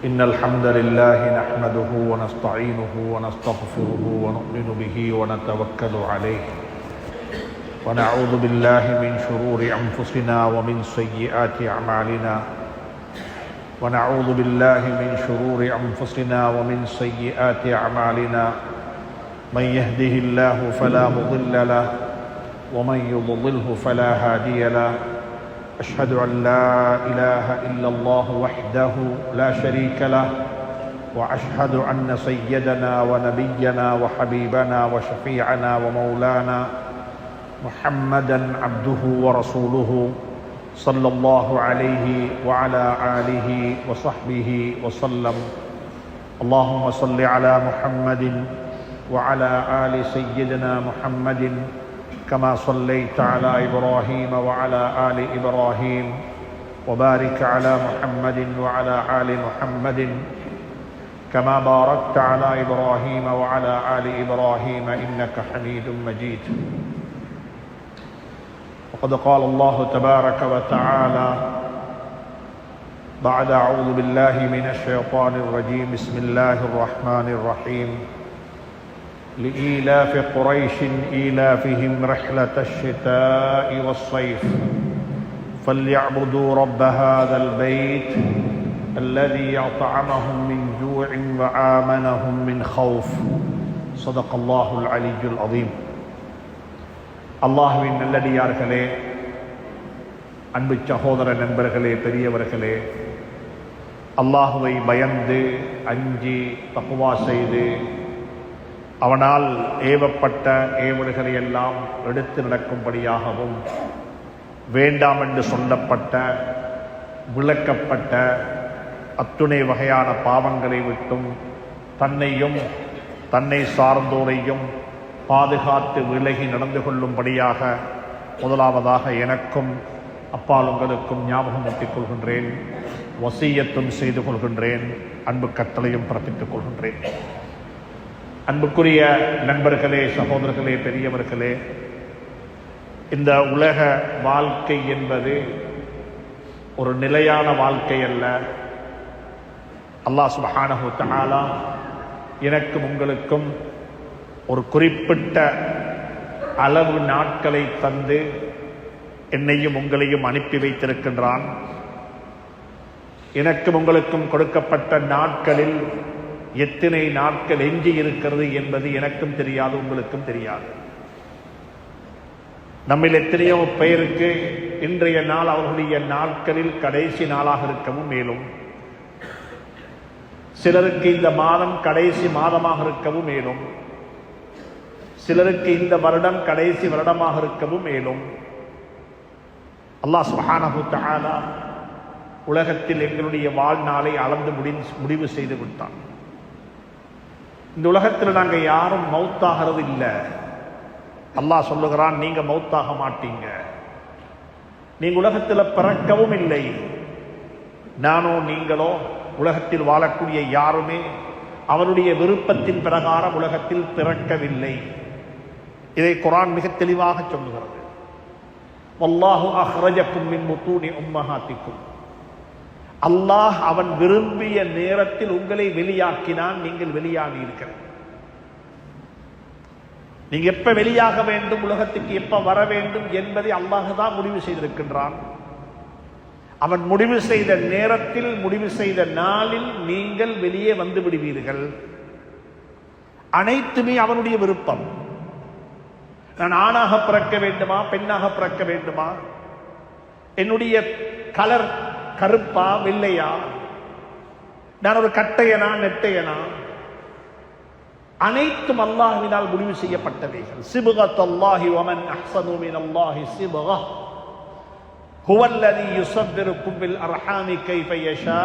إن الحمد لله نحمده ونستعينه ونستغفره ونؤمن به ونتوكل عليه ونعوذ بالله من شرور أنفسنا ومن سيئات أعمالنا ونعوذ بالله من شرور أنفسنا ومن سيئات أعمالنا من يهده الله فلا مضل له ومن يضلله فلا هادي له أشهد أن لا إله إلا الله وحده لا شريك له وأشهد أن سيدنا ونبينا وحبيبنا وشفيعنا ومولانا محمدا عبده ورسوله صلى الله عليه وعلى آله وصحبه وسلم. اللهم صل على محمد وعلى آل سيدنا محمد كما صليت على إبراهيم وعلى آل إبراهيم وبارك على محمد وعلى آل محمد كما باركت على إبراهيم وعلى آل إبراهيم إنك حميد مجيد. وقد قال الله تبارك وتعالى بعد أعوذ بالله من الشيطان الرجيم بسم الله الرحمن الرحيم لإيلاف قريش إيلافهم رحلة الشتاء والصيف فليعبدوا رب هذا البيت الذي أطعمهم من جوع وآمنهم من خوف. صدق الله العلي العظيم. அல்லாஹ்வின் நல்லடியார்களே, அன்பு சகோதர நண்பர்களே, பெரியவர்களே, அல்லாஹுவை பயந்து அஞ்சி தக்வா செய்து அவனால் ஏவப்பட்ட ஏவல்களை எல்லாம் எடுத்து நடக்கும்படியாகவும் வேண்டாம் என்று சொல்லப்பட்ட விளக்கப்பட்ட அத்துணை வகையான பாவங்களை விட்டும் தன்னையும் தன்னை சார்ந்தோரையும் பாதுகாத்து விலகி நடந்து கொள்ளும்படியாக முதலாவதாக எனக்கும் அப்பால் உங்களுக்கும் ஞாபகமூட்டிக் கொள்கின்றேன், வசியத்தும் செய்து கொள்கின்றேன், அன்பு கட்டளையும் பிறப்பித்துக் கொள்கின்றேன். அன்புக்குரிய நண்பர்களே, சகோதரர்களே, பெரியவர்களே, இந்த உலக வாழ்க்கை என்பது ஒரு நிலையான வாழ்க்கை அல்ல. அல்லாஹ் சுப்ஹானஹு வ தஆலா எனக்கும் உங்களுக்கும் ஒரு குறிப்பிட்ட அளவு நாட்களை தந்து என்னையும் உங்களையும் அனுப்பி வைத்திருக்கின்றான். எனக்கும் உங்களுக்கும் கொடுக்கப்பட்ட நாட்களில் எத்தனை நாட்கள் எஞ்சி இருக்கிறது என்பது எனக்கும் தெரியாது, உங்களுக்கும் தெரியாது. நம்மில் எத்தனையோ பெயருக்கு இன்றைய நாள் அவர்களுடைய நாட்களில் கடைசி நாளாக இருக்கவும் மேலும், சிலருக்கு இந்த மாதம் கடைசி மாதமாக இருக்கவும் மேலும், சிலருக்கு இந்த வருடம் கடைசி வருடமாக இருக்கவும் மேலும். அல்லாஹ் சுப்ஹானஹு வ தஆலா உலகத்தில் எங்களுடைய வாழ்நாளை அளந்து முடிவு செய்து விட்டான். இந்த உலகத்தில் நாங்கள் யாரும் மௌத்தாகிறது இல்லை. அல்லாஹ் சொல்லுகிறான், நீங்க மௌத்தாக மாட்டீங்க, நீங்க உலகத்தில் பிறக்கவும் இல்லை. நானோ நீங்களோ உலகத்தில் வாழக்கூடிய யாருமே அவனுடைய விருப்பத்தின் பிரகாரம் உலகத்தில் பிறக்கவில்லை. இதை குர்ஆன் மிக தெளிவாக சொல்லுகிறது. வல்லாஹு அஹ்ரஜக்கும் மின் புத்தூனி உம்மஹாத்திக்கும். அல்லாஹ் அவன் விரும்பிய நேரத்தில் உங்களை வெளியாக்கினான், நீங்கள் வெளியானீர்கள். நீங்க எப்ப வெளியாக வேண்டும், உலகத்துக்கு எப்ப வர வேண்டும் என்பதை அல்லாஹ் தான் முடிவு செய்திருக்கின்றான். அவன் முடிவு செய்த நேரத்தில், முடிவு செய்த நாளில் நீங்கள் வெளியே வந்து விடுவீர்கள். அனைத்துமே அவனுடைய விருப்பம். நான் ஆணாக பிறக்க வேண்டுமா, பெண்ணாக பிறக்க வேண்டுமா, என்னுடைய கலர் கருப்பா வெள்ளையா, நான் ஒரு கட்டையனா நெட்டையனா, அனைத்தும் அல்லாஹ்வினால் முடிவு செய்யப்பட்டவைகள். சிபகத்தல்லாஹி வமன் அஹ்ஸனு மினல்லாஹி சிபக ஹுவல்லதி யுஸவ்விருக்கும் பில் அர்ஹாமி கைஃப யஷா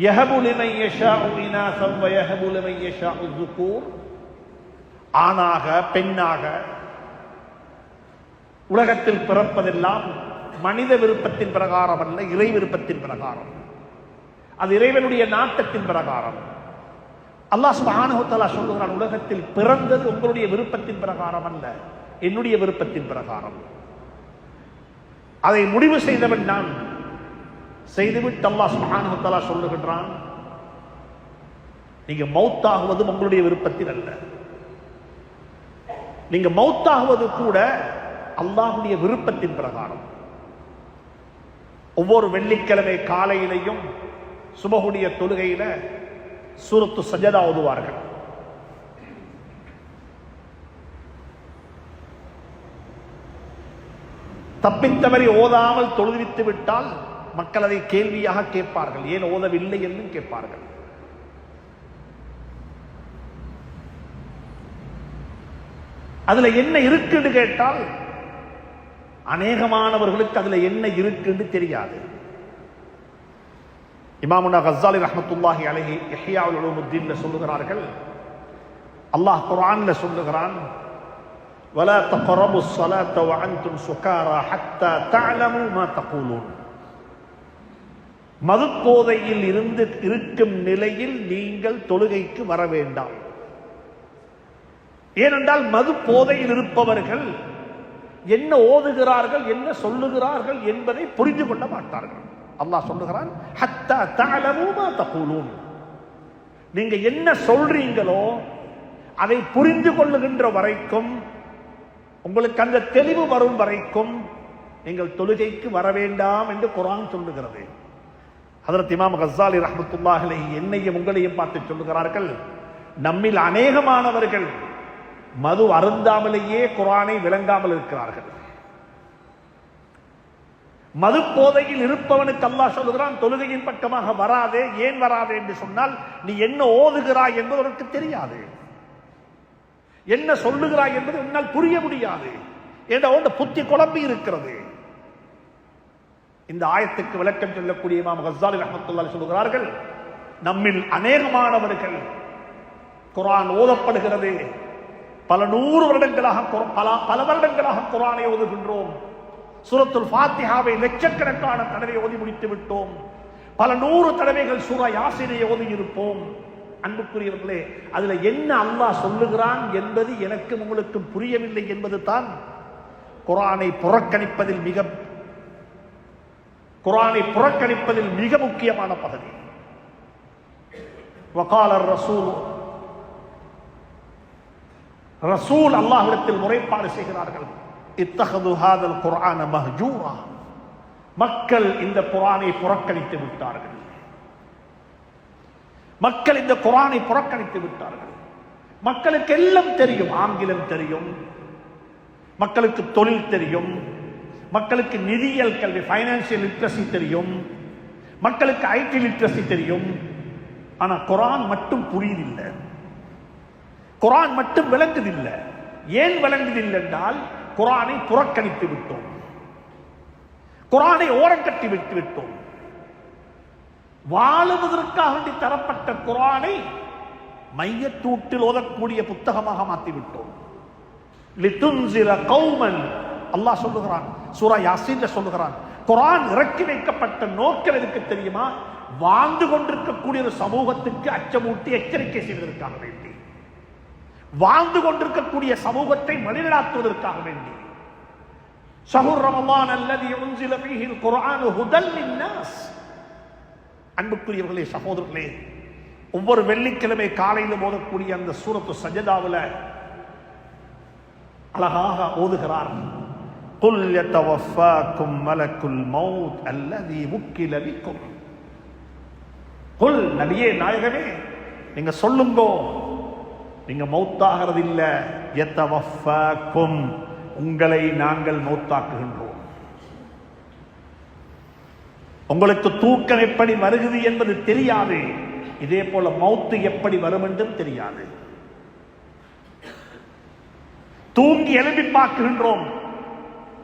யஹபு லிமன் யஷாஉ இனாஸன் வ யஹபு லிமன் யஷாஉ ذுகூர். ஆணாக பெண்ணாக உலகத்தில் பிறப்பதெல்லாம் மனித விருப்பத்தின் பிரகாரம் அல்ல, இறை விருப்பத்தின் பிரகாரம். அது இறைவனுடைய நாட்டத்தின் பிரகாரம். அல்லாஹ் சுப்ஹானஹு வ தஆலா சொல்லுகிறான், உலகத்தில் பிறந்தது உங்களுடைய விருப்பத்தின் பிரகாரம் அல்ல, என்னுடைய விருப்பத்தின் பிரகாரம். அதை முடிவு செய்தவன் நான். செய்துவிட்டு அல்லாஹ் சுப்ஹானஹு வ தஆலா சொல்லுகின்றான், நீங்க மௌத்தாகுவதும் உங்களுடைய விருப்பத்தில் அல்ல, நீங்க மௌத்தாகுவது கூட அல்லாஹ்வுடைய விருப்பத்தின் பிரகாரம். ஒவ்வொரு வெள்ளிக்கிழமை காலையிலையும் சுபஹுடைய தொழுகையில சூரத்து சஜதா ஓதுவார்கள். தப்பித்தவரை ஓதாமல் தொழுவித்து விட்டால் மக்கள் அதை கேள்வியாக கேட்பார்கள், ஏன் ஓதவில்லை என்று கேட்பார்கள். அதுல என்ன இருக்குன்னு கேட்டால் அநேகமானவர்களுக்கு அதுல என்ன இருக்குன்னு தெரியாது. இமாமுனா கஸ்ஸாலி ரஹ்மத்துல்லாஹி அலைஹி இஹ்யா உலூமுத்தீன்ல சொல்லுகிறார்கள், அல்லாஹ் குர்ஆன்ல சொல்லுகிறான், வலா தக்ரபுஸ் ஸலாத்த வ அன்தும் சுகாரா ஹத்தா தஅலமு மா தகூலூன். மதுப்போதையில் இருந்து இருக்கும் நிலையில் நீங்கள் தொழுகைக்கு வர வேண்டாம். ஏனென்றால் மது போதையில் இருப்பவர்கள் என்ன ஓதுகிறார்கள், என்ன சொல்லுகிறார்கள் என்பதை புரிந்து கொள்ள மாட்டார்கள். அல்லாஹ் சொல்லுகிறான், ஹத்தா தஅலமு மா தகூலூன். நீங்க என்ன சொல்றீங்களோ அதை புரிந்து கொள்ளுகின்ற வரைக்கும், உங்களுக்கு அந்த தெளிவு வரும் வரைக்கும் நீங்கள் தொழுகைக்கு வர வேண்டாம் என்று குர்ஆன் சொல்லுகிறது. ஹஜ்ரத் இமாம் கஸ்ஸாலி ரஹ்மத்துல்லாஹி அலைஹி என்னையும் உங்களையும் பார்த்து சொல்லுகிறார்கள், நம்மில் அநேகமானவர்கள் மது அருந்தாமலேயே குர்ஆனை விளங்காமல் இருக்கிறார்கள். மது போதையில் இருப்பவனுக்கு அல்லாஹ் சொல்லுகிறான், தொழுகையின் பக்கமாக வராதே. ஏன் வராதே என்று சொன்னால், நீ என்ன ஓதுகிறாய் என்பது உனக்கு தெரியாது, என்ன சொல்லுகிறாய் என்பது உன்னால் புரிய முடியாது, என்ற புத்தி குழம்பி இருக்கிறது. இந்த ஆயத்துக்கு விளக்கம் சொல்லக்கூடிய இமாம் கஸ்ஸாலி ரஹ்மத்துல்லாஹி சொல்லுகிறார்கள், நம்மில் அநேகமானவர்கள் குர்ஆன் ஓதப்படுகிறது, பல நூறு வருடங்களாக பல வருடங்களாக குர்ஆனை ஓதுகின்றோம், சூரத்துல் ஃபாத்திஹாவை லட்சக்கணக்கான தடவை ஓதி முடித்து விட்டோம், பல நூறு தடவைகள் சூரா யாசீனை ஓதி இருப்போம். அன்புக்குரியவர்களே, அதுல என்ன அல்லாஹ் சொல்லுகிறான் என்பது எனக்கு உங்களுக்கு புரியவில்லை என்பது தான் குர்ஆனை புறக்கணிப்பதில் மிக முக்கியமான பகுதி. வகாலர் ரசூல் அல்லாஹ்விடத்தில் முறைப்பாடு செய்கிறார்கள், இத்தஹது ஹாதல் குர்ஆன மஹ்ஜூரா. மக்கள் இந்த குர்ஆனை புறக்கணித்து விட்டார்கள், மக்கள் இந்த குர்ஆனை புறக்கணித்து விட்டார்கள். மக்களுக்கு எல்லாம் தெரியும், ஆங்கிலம் தெரியும், மக்களுக்கு தொழில் தெரியும், மக்களுக்கு நிதியியல் கல்வி ஃபைனான்சியல் லிட்ரசி தெரியும், மக்களுக்கு ஐடி லிட்ரசி தெரியும். ஆனா குர்ஆன் மட்டும் புரியுதில்லை, குர்ஆன் மட்டும் விளங்குதில்லை. ஏன் விளங்குதில்லை என்றால், குர்ஆனை புறக்கணித்து விட்டோம், குர்ஆனை ஓரங்கட்டி விட்டு விட்டோம். வாழுவதற்காக வேண்டி தரப்பட்ட குர்ஆனை மையத்தூட்டில் ஓதக்கூடிய புத்தகமாக மாற்றிவிட்டோம். லிதுன்சிர கௌமன் அல்லாஹ் சொல்லுகிறான், சூரா யாசீன்ல சொல்லுகிறான், குர்ஆன் இறக்கி வைக்கப்பட்ட நோக்கம் எதுக்கு தெரியுமா? வாழ்ந்து கொண்டிருக்கக்கூடிய ஒரு சமூகத்துக்கு அச்சமூட்டி எச்சரிக்கை செய்வதற்காக வேண்டி, வாழ்ந்து கொண்டிருக்கக்கூடிய சமூகத்தை வழிநடாத்துவதற்காக வேண்டி. ஷஹ்ரு ரமலான் அல்லதி உன்சில ஃபீஹில் குர்ஆனு ஹுதல் லின்னாஸ். அன்புக்குரியவர்களே, சகோதரர்களே, ஒவ்வொரு வெள்ளிக்கிழமை காலையில் ஓதக்கூடிய அந்த சூரத்து சஜதாவுல அழகாக ஓதுகிறார், குல் யதவஃபாக்கும் மலக்குல் மௌத் அல்லதி முக்கில பிக்கும். குல், நபியே நாயகமே, நீங்க சொல்லுங்கோ, நீங்க மௌத்தாகிறது இல்ல, யதவஃபாக்கும், உங்களை நாங்கள் மௌத்தாக்குகின்றோம். உங்களுக்கு தூக்கம் எப்படி வருகிறது என்பது தெரியாது, இதே போல மௌத்து எப்படி வரும் என்றும் தெரியாது. தூங்கி எழுப்பி பார்க்கின்றோம்,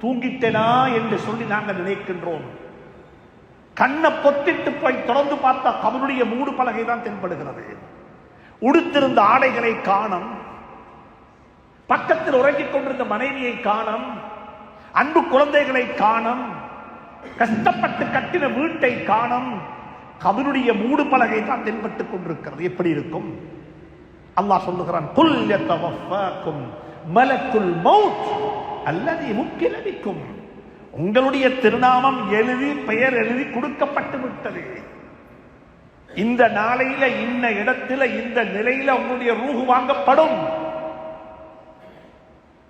தூங்கிட்டேனா என்று சொல்லி நாங்கள் நினைக்கின்றோம். கண்ணை பொத்திட்டு போய் தொடர்ந்து பார்த்தா கபருடைய மூடு பலகை தான் தென்படுகிறது. உடுத்திருந்த ஆடைகளை காணோம், பக்கத்தில் உறங்கிக் கொண்டிருந்த மனைவியை காணோம், அன்பு குழந்தைகளை காணோம், கஷ்டப்பட்டு கட்டின வீட்டை காணோம். கபருடைய மூடு பலகை தான் தென்பட்டுக் கொண்டிருக்கிறது. எப்படி இருக்கும்? அல்லாஹ் சொல்லுகிறான், குல் யதவஃபாக்கும் மலக்குல் மௌத் அல்லதி முக்கில பிக்கும். உங்களுடைய திருநாமம் எழுதி பெயர் எழுதி கொடுக்கப்பட்டு விட்டது. இந்த நாளையில இந்த இடத்துல இந்த நிலையில உங்களுடைய ரூஹு வாங்கப்படும்.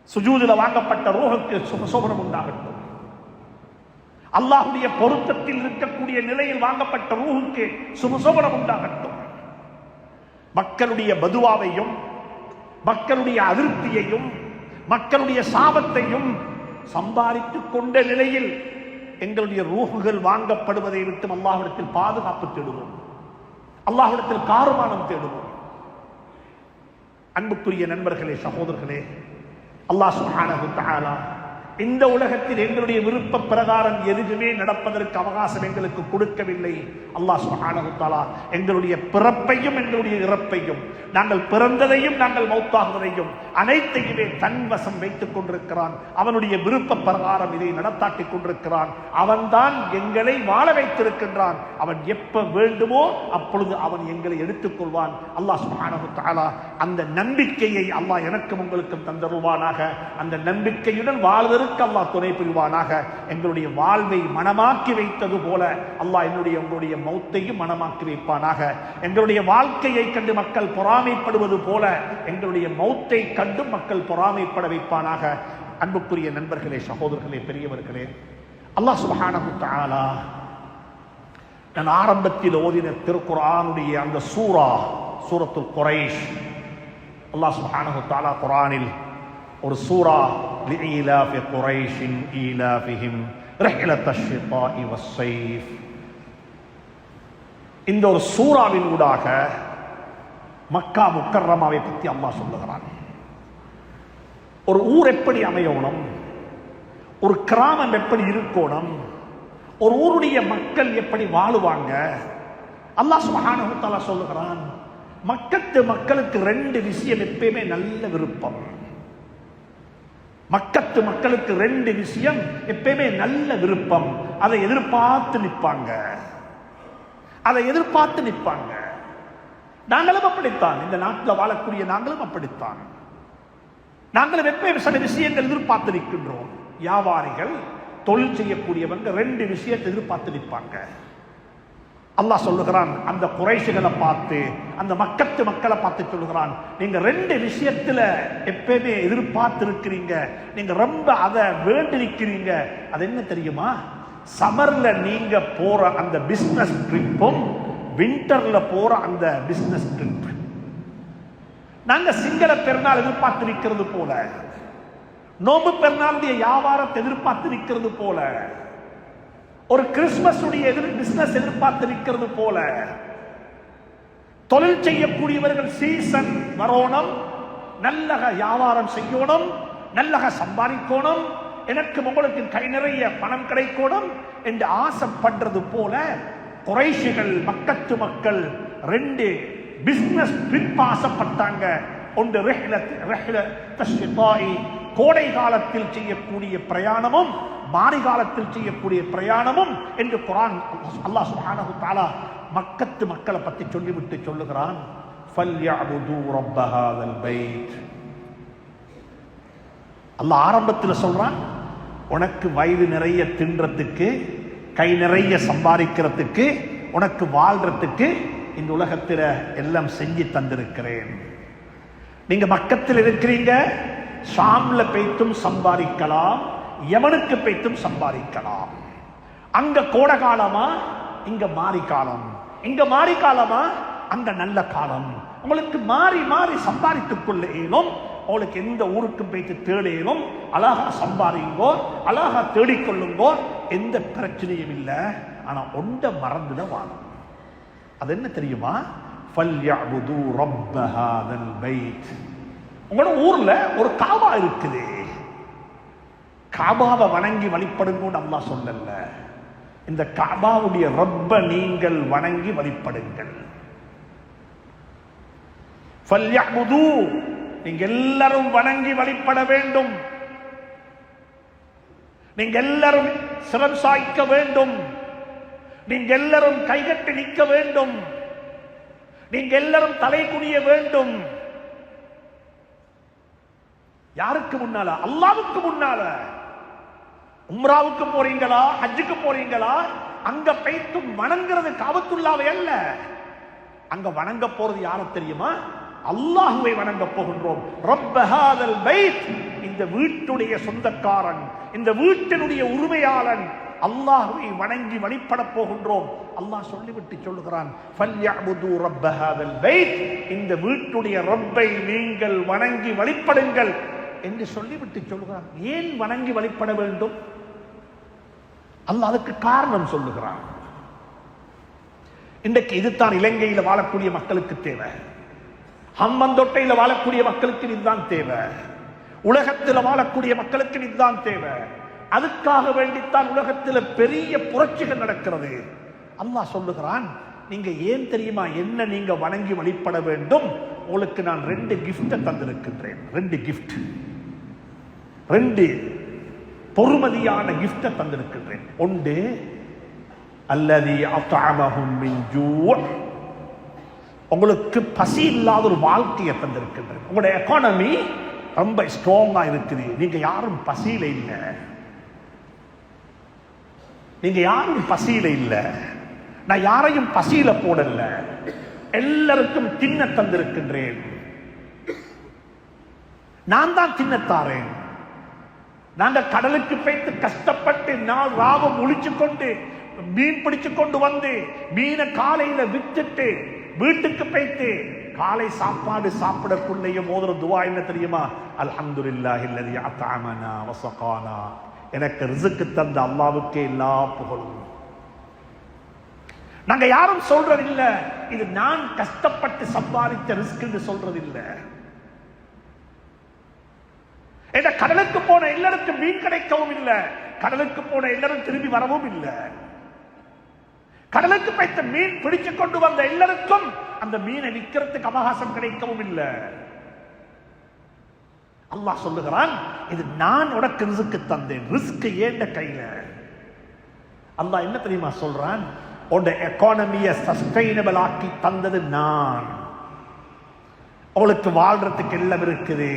சுஜூதுல வாங்கப்பட்ட ரூஹுக்கு சுபசோபனம் உண்டாகட்டும். அல்லாஹ்வுடைய பொருத்தத்தில் இருக்கக்கூடிய நிலையில் வாங்கப்பட்ட ரூஹுக்கு சுபசோபனம் உண்டாகட்டும். மக்களுடைய பதுவாவையும் மக்களுடைய அதிருப்தியையும் மக்களுடைய சாபத்தையும் சம்பாதித்துக் கொண்ட நிலையில் எங்களுடைய ரூஹுகள் வாங்கப்படுவதை விட்டு அல்லாஹ்விடத்தில் பாதுகாப்பு தேடுவோம். அல்லாஹ்விடத்தில் காருமானம் தேடுவோம். அன்புக்குரிய நண்பர்களே, சகோதரர்களே, அல்லாஹ் சுப்ஹானஹு வ தஆலா இந்த உலகத்தில் எங்களுடைய விருப்ப பிரகாரம் எதுவுமே நடப்பதற்கு அவகாசம் எங்களுக்கு கொடுக்கவில்லை. அல்லாஹ் சுப்ஹானஹு வ தஆலா எங்களுடைய பிறப்பையும் எங்களுடைய இறப்பையும், நாங்கள் பிறந்ததையும் நாங்கள் மௌத்தாகுவதையும் அனைத்தையுமே தன்வசம் வைத்துக் கொண்டிருக்கிறான். அவனுடைய விருப்ப பிரகாரம் இதை நடத்தாட்டிக் கொண்டிருக்கிறான். அவன்தான் எங்களை வாழ வைத்திருக்கின்றான். அவன் எப்ப வேண்டுமோ அப்பொழுது அவன் எங்களை எடுத்துக் கொள்வான். அல்லாஹ் சுப்ஹானஹு வ தஆலா அந்த நம்பிக்கையை அல்லாஹ் எனக்கும் உங்களுக்கும் தந்தருவானாக. அந்த நம்பிக்கையுடன் வாழ்வதற்கு அல்லாஹ் துணை புரிவானாக. எங்களுடைய வாழ்வை மனமாக்கி வைத்தது போல அல்லாஹ் உங்களுடைய மௌத்தையும் மனமாக்கி வைப்பானாக. எங்களுடைய வாழ்க்கையை கண்டு மக்கள் பொறாமைப்படுவது போல எங்களுடைய மௌத்தை கண்டு மக்கள் பொறாமைப்பட வைப்பானாக. அன்புக்குரிய நண்பர்களே, சகோதரர்களே, பெரியவர்களே, அல்லாஹ் சுப்ஹானஹு வ தஆலா நான் ஆரம்பத்தில் ஓதின திருக்குர்ஆனுடைய அந்த சூரத்துல் குரைஷ், அல்லாஹ் சுப்ஹானஹு வ தஆலா குர்ஆனில் ஒரு சூரா لإيلاف قريش إيلافهم رحلة الشتاء والصيف, இந்த ஒரு சூறாவின் ஊடாக மக்கா முக்கர்ரமாவை பற்றி அல்லாஹ் சொல்லுகிறான். ஒரு ஊர் எப்படி அமையணும், ஒரு கிராமம் எப்படி இருக்கணும், ஒரு ஊருடைய மக்கள் எப்படி வாழுவாங்க, அல்லாஹ் சுப்ஹானஹு வ தஆலா சொல்லுகிறான். மக்களுக்கு ரெண்டு விஷயம் எப்பயுமே நல்ல விருப்பம். மக்களுக்கு ரெண்டு விஷயம் எப்பயுமே நல்ல விருப்பம். அதை எதிர்பார்த்து நிற்பாங்க. நாங்களும் அப்படித்தான், இந்த நாட்டில் வாழக்கூடிய நாங்களும் அப்படித்தான். நாங்களும் எப்பயும் சில விஷயங்கள் எதிர்பார்த்து நிற்கின்றோம். வியாபாரிகள், தொழில் செய்யக்கூடியவங்க ரெண்டு விஷயத்தை எதிர்பார்த்து நிற்பாங்க. அல்லாஹ் சொல்லுகிறான், அந்த குறைஷிகளை பார்த்து, அந்த மக்களை பார்த்து சொல்லுகிறான், நீங்க ரெண்டு விஷயத்துல எப்பயுமே எதிர்பார்த்து இருக்கிறீங்க, நீங்க ரொம்ப அதை வேண்டிருக்கிறீங்க. அது என்ன தெரியுமா? சமர்ல நீங்க போற அந்த பிசினஸ் ட்ரிப்பும் விண்டர்ல போற அந்த பிசினஸ் ட்ரிப். நாங்க சிங்கள பெருநாள் எதிர்பார்த்து நிற்கிறது போல, நோம்பு பெருநாளுடைய வியாபாரத்தை எதிர்பார்த்து நிற்கிறது போல, ஒரு கிறிஸ்துமஸ் உடைய பிசினஸ் எதிர்பார்த்து நிற்கிறது போல, தொழில் செய்யக்கூடியவர்கள் சீசன் வரணும், நல்ல வியாபாரம் செய்யணும், நல்ல சம்பாதிக்கணும், எனக்கு உங்களுக்கு கை நிறைய பணம் கிடைக்கணும் என்று ஆசைப்படுறது போல குறைஷிகள், மக்கள் ரெண்டு பிசினஸ் ட்ரிப் ஆசைப்பட்டாங்க. ஒன்று கோடை காலத்தில் செய்யக்கூடிய பிரயாணமும் மாரி காலத்தில் செய்யக்கூடிய பிரயாணமும் என்று குர்ஆன் அல்லாஹ் சுப்ஹானஹு வ தஆலா மக்களை பற்றி சொல்லிவிட்டு சொல்லுகிறான், ஃபல்யஅபுது ரப்ப ஹாதல் பைத். அல்லாஹ் ஆரம்பத்தில் சொல்றான், உனக்கு வயது நிறைய தின்றதுக்கு, கை நிறைய சம்பாதிக்கிறதுக்கு, உனக்கு வாழ்றதுக்கு இந்த உலகத்தில் எல்லாம் செஞ்சு தந்திருக்கிறேன். நீங்க மக்கத்தில் இருக்கிறீங்க, ஷாம்ல போய்த்தும் சம்பாதிக்கலாம், யமனுக்கு போய்த்தும் சம்பாதிக்கலாம். அங்க கோடை காலமா, இங்க மாரி காலம், இங்க மாரி காலமா, அங்க நல்ல காலம். உங்களுக்கு மாறி மாறி சம்பாதித்துக் கொள்ள இயலும். உங்களுக்கு எந்த ஊருக்கும் போய்த்து தேடையிலும், அழகா சம்பாதிங்கோ, அழகா தேடிக்கொள்ளுங்கோ, எந்த பிரச்சனையும் இல்லை. ஆனா ஒண்ட மறந்துட வாழும். அது என்ன தெரியுமா? ஃபல்யஅபுது ரப்ப ஹாதல் பைத். உங்களோட ஊர்ல ஒரு காபா இருக்குது, காபாவை வணங்கி வழிபடுங்க அல்லாஹ் சொல்லல. இந்த காபாவுடைய ரப்ப நீங்கள் வணங்கி வழிபடுங்கள். ஃபல்யஅபுது, நீங்க எல்லாரும் வணங்கி வழிபட வேண்டும். நீங்க எல்லாரும் சிரம் சாய்க்க வேண்டும். நீங்க எல்லாரும் கைகட்டி நிற்க வேண்டும். நீங்க எல்லாரும் தலை குனிய வேண்டும். யாருக்கு முன்னால? அல்லாஹ்வுக்கு முன்னால. உம்ராவுக்கு போறீங்களா, ஹஜ்ஜுக்கு போறீங்களா, அங்க போய்த்து வணங்குறது காபத்துல்லாவை அல்ல. அங்க வணங்க போறது யார தெரியுமா? அல்லாஹ்வை வணங்க போகின்றோம். ரப்ப ஹாதல் பைத், இந்த வீட்டுடைய சொந்தக்காரன், இந்த வீட்டினுடைய உரிமையாளன் அல்லாஹ்வை வணங்கி வழிபட போகின்றோம். அல்லாஹ் சொல்லிவிட்டு சொல்லுகிறான், ஃபல்யஅபுது ரப்ப ஹாதல் பைத், இந்த வீட்டுடைய ரப்பை நீங்கள் வணங்கி வழிபடுங்கள் என்று சொல்லிவிட்டு சொல்லுகிறான். ஏன் வணங்கி வழிபட வேண்டும்? அல்லாஹ் அதுக்கு காரணம் சொல்லுகிறான். இன்றைக்கு இதுதான் இலங்கையில் வாழக்கூடிய மக்களுக்கு தேவை, ஹம்மந்தொட்டையில் வாழக்கூடிய மக்களுக்கு இதுதான் தேவை, உலகத்தில் வாழக்கூடிய மக்களுக்கு இதுதான் தேவை. அதுக்காக வேண்டித்தான் உலகத்தில் பெரிய புரட்சிகள் நடக்கிறது. அல்லாஹ் சொல்லுகிறான், நீங்க ஏன் தெரியுமா என்ன நீங்க வணங்கி வழிபட வேண்டும்? உங்களுக்கு நான் 2 கிஃப்ட் தந்திருக்கின்றேன். 2 கிஃப்ட், 2 பொறுமதியான கிஃப்ட் தந்திருக்கின்றேன். ஒன்று, அல்லதி அத்அமஹும் மின் ஜூ', உங்களுக்கு பசி இல்லாத ஒரு வாழ்க்கையை தந்திருக்கின்றேன். உங்களுடைய எக்கானமி ரொம்ப ஸ்ட்ராங்கா இருக்குது. நீங்க யாரும் பசியில இல்ல, நீங்க யாரும் பசியில இல்ல, நான் யாரையும் பசியில போடல, எல்லாருக்கும் தின்ன தந்திருக்கின்றேன். நான் தான் தின்னத்தாரேன். நாங்க கடலுக்கு போய்த்து கஷ்டப்பட்டு நாள் ராகம் ஒழிச்சு கொண்டு மீன் பிடிச்சு கொண்டு வந்து மீனை காலையில வித்துட்டு வீட்டுக்கு போய்த்து காலை சாப்பாடு சாப்பிடக்குள்ளேயே மோதுற துவா என்ன தெரியுமா? அல்ஹம்துலில்லாஹி அல்லதி அத்அமனா வஸகானா, எனக்கு ரிஸ்க் தந்த அல்லாஹ்வுக்கே எல்லா புகழும். நாங்க யாரும் சொல்றது இல்ல இது நான் கஷ்டப்பட்டு சம்பாதித்த ரிஸ்க் என்று சொல்றது இல்ல. கடலுக்கு போன எல்லாருக்கும் மீன் கிடைக்கவும் இல்லை, கடலுக்கு போன எல்லாரும் திரும்பி வரவும் இல்லை, கடலுக்கு போய்த்த மீன் பிடிச்சு கொண்டு வந்த எல்லாருக்கும் அந்த மீனை விற்கிறதுக்கு அவகாசம் கிடைக்கவும் இல்லை. அல்லாஹ் சொல்லுகிறான், இது நான் உனக்கு ரிஸ்க் தந்தேன், ரிஸ்க் ஏண்ட கையில. அல்லாஹ் என்ன தெரியுமா சொல்றான்? உன்னுடைய எக்கானமியை சஸ்டைனபிள் ஆக்கி தந்தது நான். உங்களுக்கு வாழ்றதுக்கு எல்லாம் இருக்குது.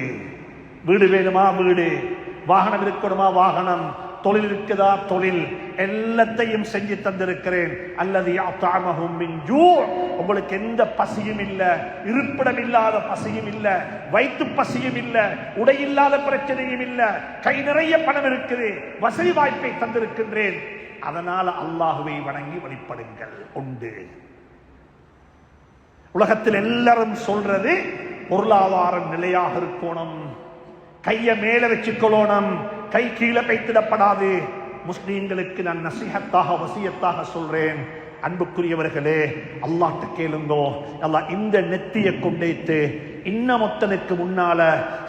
வீடு வேணுமா வீடு, வாகனம் இருக்கணுமா வாகனம், தொழில் இருக்குதா தொழில், எல்லாத்தையும் செஞ்சு தந்திருக்கிறேன். அல்லது அத்அமஹும் மின் ஜூ', உங்களுக்கு எந்த பசியும் இல்ல, இருப்பிடம் இல்லாத பசியும் இல்ல, வயிற்று பசியும் இல்ல, உடை இல்லாத பிரச்சனையும் இல்ல, கை நிறைய பணம் இருக்குது, வசதி வாய்ப்பை தந்திருக்கின்றேன். அதனால அல்லாஹுவை வணங்கி வழிபடுங்கள். உண்டு. உலகத்தில் எல்லாரும் சொல்றது பொருளாதாரம் நிலையாக இருக்கணும், கைய மேல வச்சுக்கொள்ளணும், கை கீழே வைத்திடப்படாது. முஸ்லீம்களுக்கு நான் நசிஹத்தாக வசியத்தாக சொல்றேன், அன்புக்குரியவர்களே, அல்லாஹ்ட்ட கேளுங்கோ. அல்லாஹ் இந்த நெத்தியை கொண்டேத்து இன்னமொத்தனுக்கு முன்னால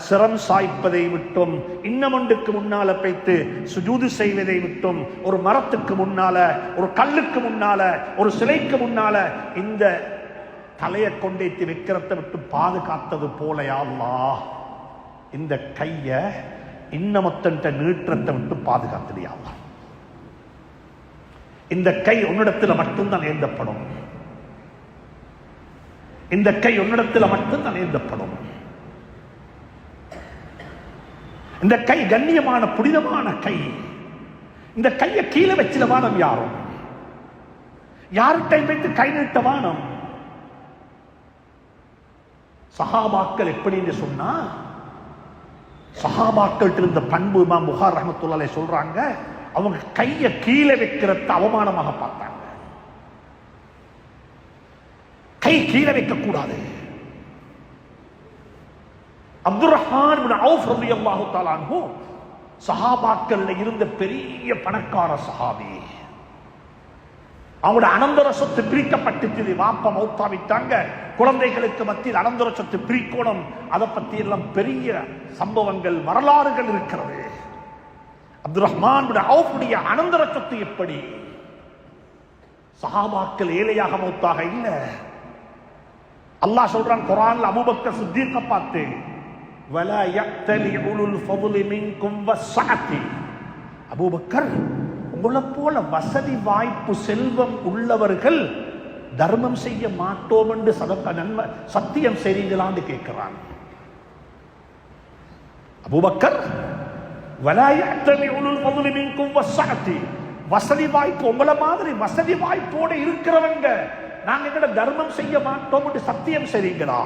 சிரம் சாய்ப்பதை விட்டும், இன்னமொன்றுக்கு முன்னால பைத்து சுஜூது செய்வதை விட்டும், ஒரு மரத்துக்கு முன்னால, ஒரு கல்லுக்கு முன்னால, ஒரு சிலைக்கு முன்னால இந்த தலையை கொண்டேத்தி வைக்கிறத விட்டு பாதுகாத்தது போல யா அல்லாஹ் இந்த கைய இன்னமொத்தன்ட்ட நீற்றத்தை விட்டு பாதுகாத்துடியா அல்லாஹ். இந்த கை உன்னிடத்தில் மட்டும்தான் ஏந்தப்படும், இந்த கை உன்னிடத்தில் மட்டும்தான் ஏந்தப்படும். இந்த கை கண்ணியமான புனிதமான கை. இந்த கையை கீழே வச்சிட வானம், யாரும் யார்கிட்ட வைத்து கை நீட்ட வானம். சஹாபாக்கள் எப்படி என்று சொன்னா, சஹாபாக்கள் இருந்த பண்பு இமாம் புகார் ரஹ்மத்துல்லாஹி அலைஹி சொல்றாங்க, அவங்க கையை கீழே வைக்கிறத அவமானமாக பார்த்தாங்க. கை கீழே வைக்க கூடாது. அப்துர் ரஹ்மான் இப்னு அவுஃப் ரலியல்லாஹு தஆலா அன்ஹு சஹாபாக்கள்ல இருந்த பெரிய பணக்கார சஹாபி. அவங்களோட அனந்தர சொத்து பிரிக்கப்பட்டு, வாப்பா மௌத்தா விட்டாங்க, குழந்தைகளுக்கு மத்தியில் அனந்தர சொத்து பிரிக்கணும், அதை பத்தி எல்லாம் பெரிய சம்பவங்கள் வரலாறுகள் இருக்கிறது. அப்துர் ரஹ்மான் இப்னு அவுஃபுடைய அனந்தர சொத்து எப்படி? சஹாபாக்கள் ஏழையாக மௌத்தாக இல்ல. அல்லாஹ் சொல்றான் குர்ஆன்ல அபூபக்கர் சித்தீக்க பார்த்து, வலா யக்தலி உலுல் ஃபضل மின்கும் வஸ்ஸஅதி, அபூபக்கர் உங்களை போல வசதி வாய்ப்பு செல்வம் உள்ளவர்கள் தர்மம் செய்ய மாட்டோம் என்று சத்தியம் செய்றீங்களான்னு கேட்கிறான். அபூபக்கர் வலா யஅ்தமி உலுல் ஃபضل மின்கும் வஸ்ஸஅதி, வசதி வாய்ப்பு உங்களை மாதிரி வசதி வாய்ப்போடு இருக்கிறவங்க நாங்க எங்கட தர்மம் செய்ய மாட்டோம் என்று சத்தியம் செய்றீங்களா?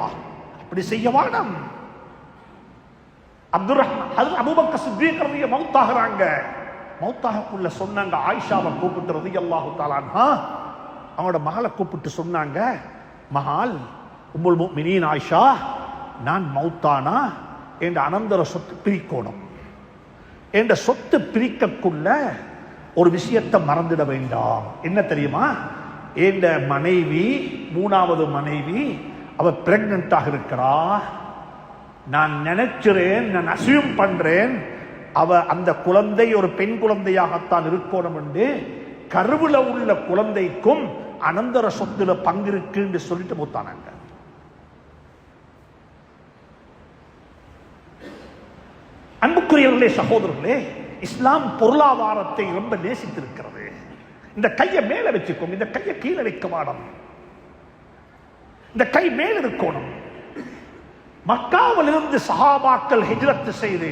அப்படி செய்ய வேண்டாம். அபூபக்கர் சித்தீக் ரலியல்லாஹு மௌத்தாகறாங்க. மௌத்தாகக்குள்ள சொன்னாங்க, ஆயிஷாவை கூப்பிட்டு ரலியல்லாஹு தஆலா அன்ஹா அவங்களோட மகளை கூப்பிட்டு சொன்னாங்க, மகள் உம்முல் முஃமினீன் ஆயிஷா, நான் மௌத்தானா என்ற அனந்தர சொத்து பிரிக்கணும். என்ற சொத்து பிரிக்கக்குள்ள ஒரு விஷயத்தை மறந்துட வேண்டாம். என்ன தெரியுமா? என்ற மனைவி, மூணாவது மனைவி, அவ பிரெக்னன்டாக இருக்கிறா. நான் நினைக்கிறேன், நான் அசியூம் பண்றேன், அவ அந்த குழந்தை ஒரு பெண் குழந்தையாகத்தான் இருக்கணும் என்று கருவுல உள்ள குழந்தைக்கும் அனந்தர சொத்துல பங்கு இருக்கு என்று சொல்லிட்டு மூத்தானாங்க. அன்புக்குரியவர்களே, சகோதரர்களே, இஸ்லாம் பொருளாதாரத்தை ரொம்ப நேசித்திருக்கிறது. இந்த கையை மேல வச்சுக்கோங்க, இந்த கையை கீழே வைக்க வேண்டாம். இந்த கை மேல இருக்கணும். மக்காவிலிருந்து சஹாபாக்கள் ஹிஜ்ரத் செய்து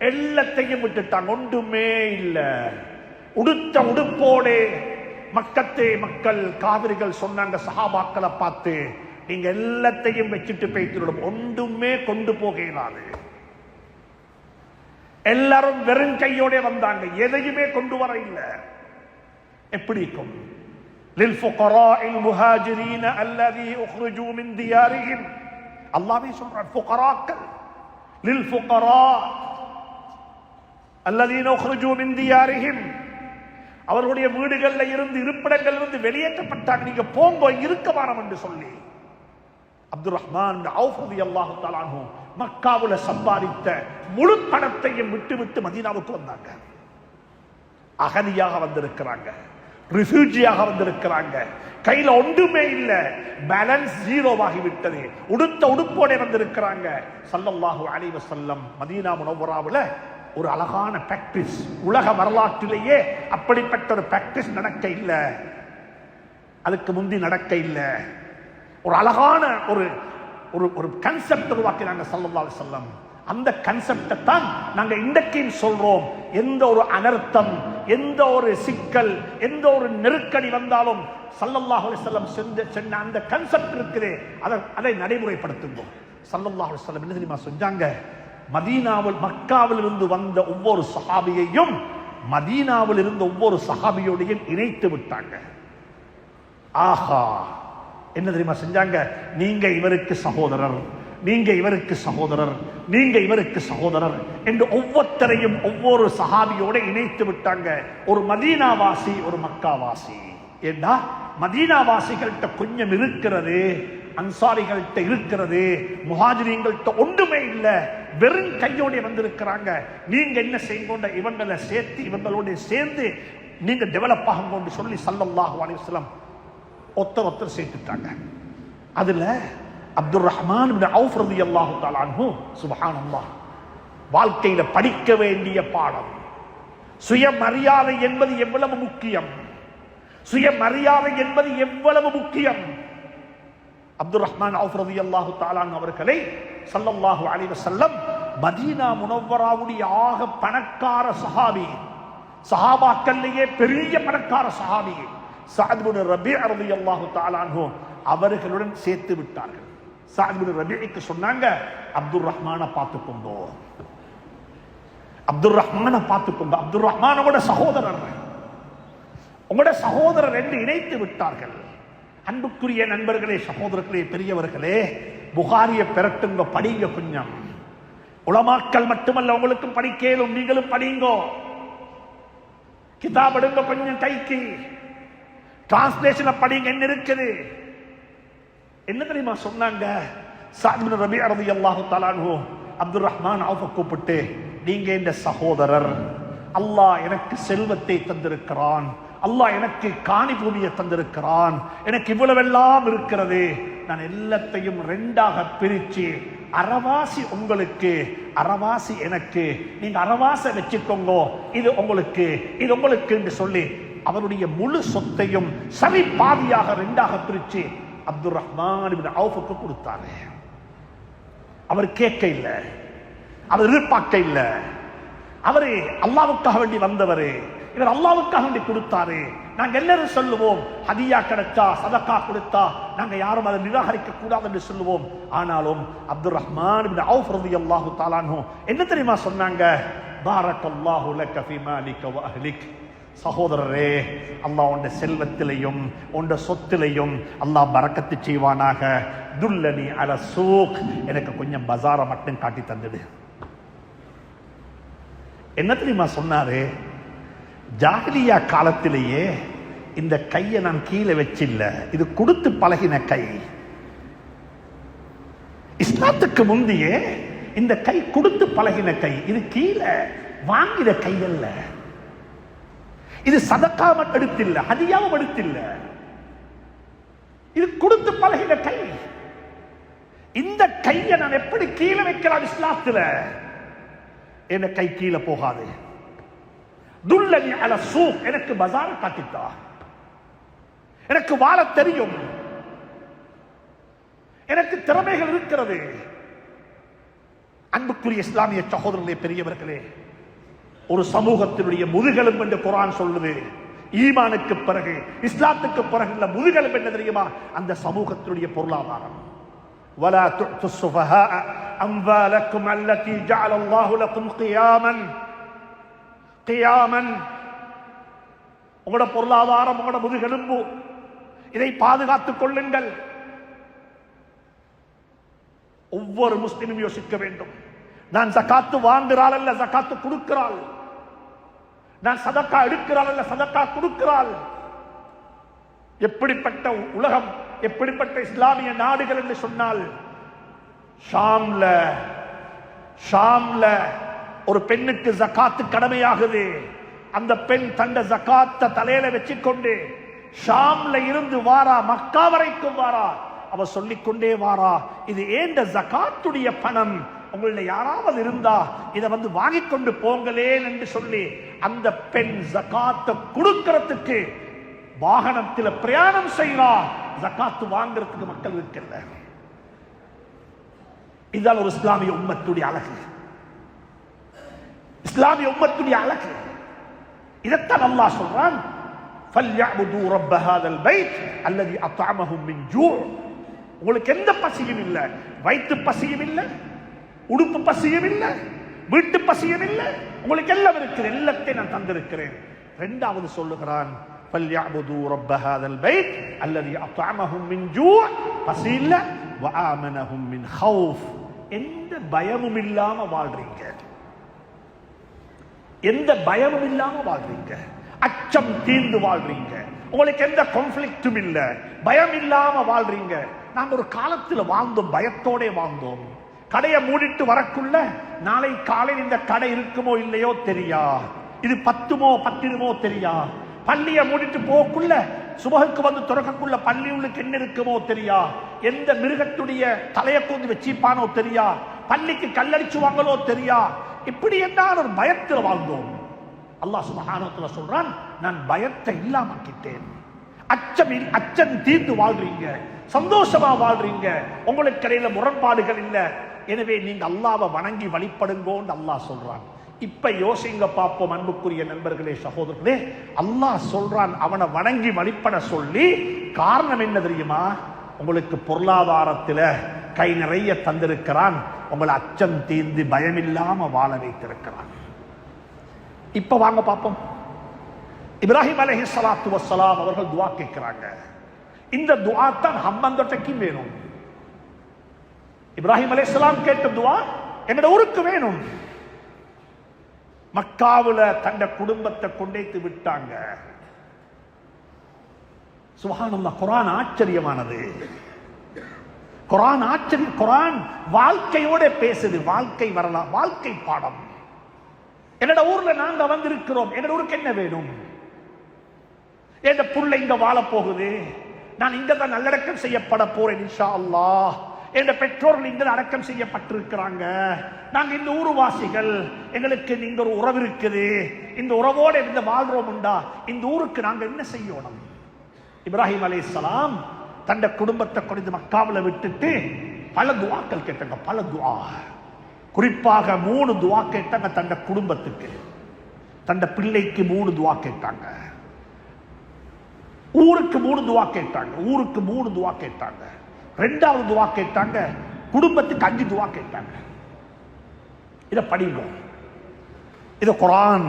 எல்லாத்தையும் விட்டுட்டாங்க, ஒன்றுமே இல்ல. உடுத்த உடுப்போடே மக்கத்தே மக்கள் காவிரிகள் சொன்னாங்க சஹாபாக்களை பார்த்து, நீங்க எல்லாத்தையும் வச்சுட்டு போய்த்திடும், ஒன்றுமே கொண்டு போகிறாது. எல்லாரும் வெறும் கையோட வந்தாங்க, எதையுமே கொண்டு வர இல்லை. எப்படி இருக்கும்? லில்ஃபுகராஇல் முஹாஜிரீன அல்லதீ உக்ரிஜூ மின் தியாரிஹிம், அல்லாஹ்வே சொல்றான், ஃபுகராக்கள், லில்ஃபுகரா அல்லதீன உக்ரிஜூ மின் தியாரிஹிம், அவர்களுடைய வீடுகள்ல இருந்து, இருப்பிடங்கள்ல இருந்து வெளியேற்றப்பட்டாங்க, நீங்க போங்க, இருக்க வேணாம் என்று சொல்லி அப்துர் ரஹ்மான் அவுஃப் ரலியல்லாஹு தஆலா அன்ஹு மக்காவுல சம்பாதித்த முழு பணத்தையும் விட்டு மதீனாவுக்கு வந்தாங்க. அகதியாக வந்திருக்கிறாங்க, ரிஃப்யூஜியாக வந்திருக்கிறாங்க, கையில ஒன்றுமே இல்ல, பேலன்ஸ் ஜீரோவாகி விட்டது, உடுத்த உடுப்போட வந்திருக்கிறாங்க. ஸல்லல்லாஹு அலைஹி வஸல்லம் மதீனா முனவ்வராவுல ஒரு அழகான பிராக்டிஸ், உலக வரலாற்றிலேயே அப்படிப்பட்ட ஒரு பிராக்டிஸ் நடக்க இல்லை, அதுக்கு முந்தி நடக்க இல்லை. ஒரு அழகான ஒரு ஒரு கன்செப்ட் உருவாக்கினாங்க ஸல்லல்லாஹு அலைஹி வஸல்லம். அந்த கன்செப்டை தான் நாங்க இன்றைக்கும் சொல்றோம். எந்த ஒரு அனர்த்தம், எந்த ஒரு சிக்கல், எந்த ஒரு நெருக்கடி வந்தாலும் ஸல்லல்லாஹு அலைஹி வஸல்லம் சொன்ன அந்த கன்செப்ட் இருக்குது, அதை நடைமுறைப்படுத்துவோம். ஸல்லல்லாஹு அலைஹி வஸல்லம் என்ன தெரியுமா செஞ்சாங்க? மக்காவில் இருந்து வந்த ஒவ்வொரு சஹாபியையும் மதீனாவில் இருந்த ஒவ்வொரு சஹாபியோடையும் இணைத்து விட்டாங்க. ஆஹா, என்ன தெரியுமா செஞ்சாங்க? நீங்க இவருக்கு சகோதரர், நீங்க இவருக்கு சகோதரர், நீங்க இவருக்கு சகோதரர் என்று ஒவ்வொருத்தரையும் ஒவ்வொரு சஹாபியோட இணைத்து விட்டாங்க. ஒரு மதீனாவாசி, ஒரு மக்காவாசி. ஏண்டா மதீனாவாசிகள்கிட்ட கொஞ்சம் இருக்கிறது, அன்சாரிகள்கிட்ட இருக்கிறது, முஹாஜிரீன்கள்கிட்ட ஒன்றுமே இல்லை, வெறும் கையோட வந்திருக்கிறாங்க. நீங்க என்ன செய்யுங்க, இவங்களை சேர்த்து இவங்களோட சேர்ந்து நீங்க டெவலப் ஆகுங்க சொல்லி ஸல்லல்லாஹு அலைஹி வஸல்லம் ஒருத்தர் சேர்த்துட்டாங்க. அதுல அப்துர் ரஹ்மான் இப்னு அவுஃப் ரலியல்லாஹு தஆலா அன்ஹு, சுப்ஹானல்லாஹ், வாழ்க்கையில படிக்க வேண்டிய பாடம். சுயமரியாதை என்பது எவ்வளவு முக்கியம், சுயமரியாதை என்பது எவ்வளவு முக்கியம். அப்துர் ரஹ்மான் அவுஃப் ரலியல்லாஹு தஆலா அன்ஹு அவர்களை ஸல்லல்லாஹு அலைஹி வஸல்லம் மதீனா முனவ்வராவுடைய ஆக பணக்கார சஹாபி, சஹாபாக்கள்லேயே பெரிய பணக்கார சஹாபி சஅத் பின் ரபீஅ ரலியல்லாஹு தஆலா அன்ஹு அவர்களுடன் சேர்த்து விட்டார்கள். சஅத் பின் ரபீஅக்கு சொன்னாங்க, அப்துர் ரஹ்மானை பார்த்துக்கோங்க, அப்துர் ரஹ்மானை பார்த்துக்கோங்க, அப்துர் ரஹ்மானோட சகோதரர், உங்களோட சகோதரர் என்று இணைத்து விட்டார்கள். அன்புக்குரிய நண்பர்களே, சகோதரர்களே, பெரியவர்களே, புகாரிய பெறட்டுங்க, படிங்க கொஞ்சம். உலமாக்கள் மட்டுமல்ல, உங்களுக்கும் படிக்கலும், நீங்களும் படிங்கோ. கிதாப் எடுங்க கொஞ்சம் கைக்கு, டிரான்ஸ்லேஷனை படிங்க. என்ன இருக்குது? என்ன தெரியுமா சொன்னாங்க? சஅத் பின் ரபீஅ ரலியல்லாஹு தஆலா அன்ஹு அப்துர் ரஹ்மான் அவுஃபை கூப்பிட்டு, நீங்க இந்த சகோதரர், அல்லாஹ் எனக்கு செல்வத்தை தந்திருக்கிறான், அல்லாஹ் எனக்கு காணி பூமியை தந்திருக்கிறான், எனக்கு இவ்வளவெல்லாம் இருக்கிறது, நான் எல்லாத்தையும் ரெண்டாக பிரிச்சு அறவாசி உங்களுக்கு, அறவாசி எனக்கு, நீங்க அறவாசை வச்சுக்கோங்க, இது உங்களுக்கு, இது உங்களுக்கு என்று சொல்லி அவருடைய முழு சொத்தையும் சரி பாதியாக ரெண்டாக பிரிச்சு அப்துர் ரஹ்மான் இப்னு அவுஃபுக்கு கொடுத்தாரு. அவர் கேட்க இல்லை, அவர் எதிர்பார்க்க இல்லை. அவரு அல்லாவுக்காக வேண்டி வந்தவரு, இவர் அல்லாவுக்காக வேண்டி கொடுத்தாரு. நாங்க எல்லாரும் சொல்லுவோம், ஹதியா கிடைச்சா சதக்கா கொடுத்தா நாங்க யாரும் அதை நிராகரிக்க கூடாது என்று சொல்லுவோம். ஆனாலும் அப்துல் ரஹ்மான் இப்னு அவுஃப் ரலியல்லாஹு தஆலா அன்ஹு என்ன தெரியுமா சொன்னாங்க? பாரக்கல்லாஹு லக ஃபீ மாலிக வ அஹ்லிக். சகோதரரே, அல்லாஹ் உண்ட செல்வத்திலையும் உண்ட சொத்திலையும் அல்லாஹ் பரக்கத்து செய்வானாக. துல்லனி அல சூக், எனக்கு கொஞ்சம் பஜாரை மட்டும் காட்டி தந்துடு. என்ன தெரியுமா சொன்னாரு? ஜாஹிலியா காலத்திலேயே இந்த கையை நான் கீழே வச்சில்ல, இது கொடுத்து பழகின கை. இஸ்லாத்துக்கு முந்தையே இந்த கை கொடுத்து பழகின கை, இது கீழே வாங்கின கை அல்ல. இது சதக்காம எடுத்தில்ல, ஹதியாவும் எடுத்தில்ல, இது கொடுத்து பழகின கை. இந்த கையை நான் எப்படி கீழே வைக்கலாம் இஸ்லாத்துல? என்ன கை கீழே போகாது. துல்லனி அல சூக், எனக்கு பஜார காட்டித்தா, எனக்கு வாழ தெரியும், எனக்கு திறமைகள் இருக்கிறது. அன்புக்குரிய இஸ்லாமிய சகோதரர்களே, பெரியவர்களே, ஒரு சமூகத்தினுடைய முதுகெலும்பு என்று குர்ஆன் சொல்லுது. ஈமானுக்கு பிறகு இஸ்லாத்துக்கு பிறகு உள்ள முதுகெலும்பு என்ன தெரியுமா? அந்த சமூகத்தினுடைய பொருளாதாரம். ولا تعطوا السفهاء أموالكم التي جعل الله لكم قياما. உங்களோட பொருளாதாரம், உங்களோட முதுகெலும்பு, இதை பாதுகாத்துக் கொள்ளுங்கள். ஒவ்வொரு முஸ்லிமும் யோசிக்க வேண்டும். நான் ஜகாத்து வாங்குறாள் அல்ல, ஜகாத்து கொடுக்கிறாள். நான் சதக்கா எடுக்கிறாள் அல்ல, சதக்கா கொடுக்கிறாள். எப்படிப்பட்ட உலகம், எப்படிப்பட்ட இஸ்லாமிய நாடுகள் என்று சொன்னால், ஷாம்ல ஒரு பெண்ணுக்கு ஜகாத்து கடமையாகுது. அந்த பெண் தண்ட ஜகாத்த தலையில வச்சுக்கொண்டு ஷாம்ல இருந்து வாரா, மக்கா வரைக்கும் வாரா. அவ சொல்லிக்கொண்டே வாரா, இது ஏண்ட ஜகாத்துடைய பணம், உங்கள யாராவது இருந்தா இதை வந்து வாங்கி கொண்டு போங்களேன் என்று சொல்லி அந்த பெண் ஜகாத்தை கொடுக்கிறதுக்கு வாகனத்தில் பிரயாணம் செய்யறா. ஜகாத்து வாங்குறதுக்கு மக்கள் இருக்கல. இதுதான் ஒரு இஸ்லாமிய உம்மத்துடைய அழகு, இஸ்லாமிய உம்மத்துடைய அழகு. இதைத்தான் அல்லாஹ் சொல்றான், ஃபல்யஅபுது ரப்ப ஹாதல் பைத் அல்லதி அத்அமஹும் மின் ஜூ. உங்களுக்கு எந்த பசியும் இல்லை, வயிற்று பசியும் இல்லை, உடுப்பு பசியும் இல்லை, வீட்டு பசியும் இல்லை, உங்களுக்கு எல்லாம் இருக்குது, எல்லாத்தையும் நான் தந்திருக்கிறேன். இரண்டாவது சொல்லுகிறான், فَلْيَعْبُدُوا رَبَّ هَذَا الْبَيْتِ الَّذِي أَطْعَمَهُم مِّن جُوعٍ பசியில்ல وَآمَنَهُم مِّنْ خَوْفٍ. எந்த பயமும் இல்லாம வாழ்றீங்க, எந்த பயமும் இல்லாம வாழ்றீங்க, அச்சம் தீர்ந்து வாழ்றீங்க, உங்களுக்கு எந்த கான்ஃப்ளிக்டும் இல்ல, பயம் இல்லாம வாழ்றீங்க. நாங்க ஒரு காலத்துல வாழ்ந்தோம், பயத்தோட வாழ்ந்தோம். கடையை மூடிட்டு வரக்குள்ள நாளை காலையில் இந்த கடை இருக்குமோ இல்லையோ தெரியா, இது 10மோ தெரியா. பள்ளியை மூடிட்டு போக்குள்ள சுபகுக்கு வந்து துறக்கக்குள்ள பள்ளி உள்ளுக்கு என்ன இருக்குமோ தெரியா, எந்த மிருகத்துடைய தலையை கொண்டு வச்சிப்பானோ தெரியா, பள்ளிக்கு கல்லடிச்சுவாங்களோ தெரியா. இப்படி என்ன ஒரு பயத்தில் வாழ்ந்தோம். அல்லாஹ் சுப்ஹானஹு வ தஆலா சொல்றான், நான் பயத்தை இல்லாமக்கிட்டேன். அச்சம் தீர்ந்து வாழ்றீங்க, சந்தோஷமா வாழ்றீங்க, உங்களுக்கு இடையில முரண்பாடுகள் இல்லை. எனவே நீங்க அல்லாஹ்வை வணங்கி வழிபடுங்கோன்னு அல்லாஹ் சொல்றான். இப்ப யோசிங்க பார்ப்போம் அன்புக்குரிய நண்பர்களே, சகோதரர்களே. அல்லாஹ் சொல்றான் அவனை வணங்கி வழிபட சொல்லி. காரணம் என்ன தெரியுமா? உங்களுக்கு பொருளாதாரத்தில் கை நிறைய தந்திருக்கிறான், உங்களை அச்சம் தீர்ந்து பயமில்லாம வாழ வைத்திருக்கிறான். இப்ப வாங்க பார்ப்போம். இப்ராஹிம் அலைஹிஸ்ஸலாத்து வஸ்ஸலாம் அவர்கள் துஆ கேட்கிறாங்க. இந்த துஆ தான் ஹம்மந்தொட்டைக்கு வேணும். இப்ராஹிம் அலைஹிஸ்ஸலாம் கேட்ட துஆ என்னோட ஊருக்கு வேணும். மக்காவுல தந்த குடும்பத்தை கொண்டேத்து விட்டாங்க. சுப்ஹானல்லாஹ், குர்ஆன் ஆச்சரியமானது. குர்ஆன் ஆச்சரியம். குர்ஆன் வாழ்க்கையோட பேசுது, வாழ்க்கை வரலாம், வாழ்க்கை பாடம். என்னோட ஊர்ல நாங்க வந்திருக்கிறோம், என்னோட ஊருக்கு என்ன வேணும்? என் புள்ள இங்க வாழ போகுது, நான் இங்க தான் நல்லடக்கம் செய்யப்பட போறேன் இன்ஷா அல்லாஹ். என் பெற்றோர்கள் இங்க அடக்கம் செய்யப்பட்டிருக்கிறாங்க, நாங்க இந்த ஊருவாசிகள், எங்களுக்கு இங்க ஒரு உறவு இருக்குது, இந்த உறவோட இந்த வாழ்றோம் உண்டா, இந்த ஊருக்கு நாங்க என்ன செய்யணும்? இப்ராஹிம் அலைஹிஸ்ஸலாம் தன்னுடைய குடும்பத்தை கொண்டு மக்காவில் விட்டுட்டு பல துஆக்கள் கேட்டாங்க, பல துஆ. குறிப்பாக 3 துஆ கேட்டாங்க. தண்ட குடும்பத்துக்கு, தண்ட பிள்ளைக்கு 3 துஆ கேட்டாங்க. ஊருக்கு 3 துஆ கேட்டாங்க. ஊருக்கு 3 துஆ கேட்டாங்க. 2வது துஆ கேட்டாங்க. குடும்பத்துக்கு 5 துஆ கேட்டாங்க. இத படிங்க. இது குர்ஆன்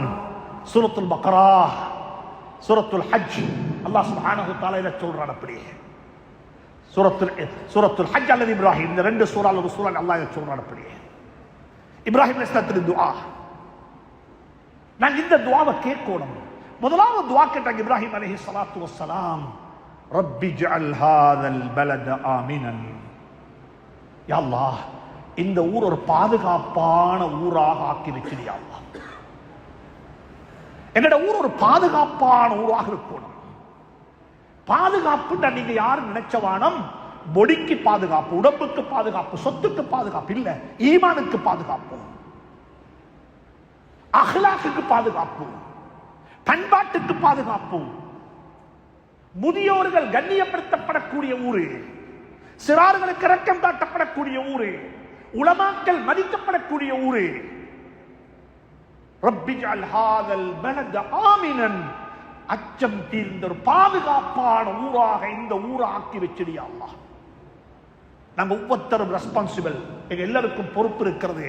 சூரத்துல் பக்ரா, சூரத்துல் ஹஜ். அல்லாஹ் சுப்ஹானஹு வ தஆலா இத சொல்றான். அப்படியே சூரத்துல் ஹஜ் அல்லது இப்ராஹிம், இந்த 2 சூறால ஒரு சூறா அல்லாஹ் இத சொல்றான். அப்படியே இப்ராஹிம் அலைஹிஸ்ஸலாத்துடைய துஆ. நாங்க இந்த துஆவை கேட்கணும். முதலாவது துஆ கேட்டாங்க இப்ராஹிம் அலைஹிஸ்ஸலாத்து வஸ்ஸலாம், ரப்பி ஜஅல் ஹாதல் பலத ஆமினன். யா அல்லாஹ், இந்த ஊர் ஒரு பாதுகாப்பான ஊராக ஆக்கி வச்சிரியா அல்லாஹ். என்னோட ஊர் ஒரு பாதுகாப்பான ஊராக இருக்கணும். பாதுகாப்புன்னா நீங்க யாரும் நினைச்சவானம் பொடிக்கு பாதுகாப்பு, உடம்புக்கு பாதுகாப்பு, சொத்துக்கு பாதுகாப்பு இல்ல. ஈமானுக்கு பாதுகாப்பு, அஹ்லாக்குக்கு பாதுகாப்பு, பண்பாட்டுக்கு பாதுகாப்பு, முதியோர்கள் கண்ணியப்படுத்தப்படக்கூடிய ஊரு, சிறார்களுக்கு இரக்கம் காட்டப்படக்கூடிய ஊரு, உலமாக்கள் மதிக்கப்படக்கூடிய ஊரு. ரப்பி ஜஅல் ஹாதல் பலத ஆமினன், அச்சம் தீர்ந்த ஒரு பாதுகாப்பான ஊராக இந்த ஊரை ஆக்கி வச்சிடியா அல்லாஹ். நாங்க ஒவ்வொருத்தரும் ரெஸ்பான்சிபிள், எங்க எல்லாருக்கும் பொறுப்பு இருக்கிறது.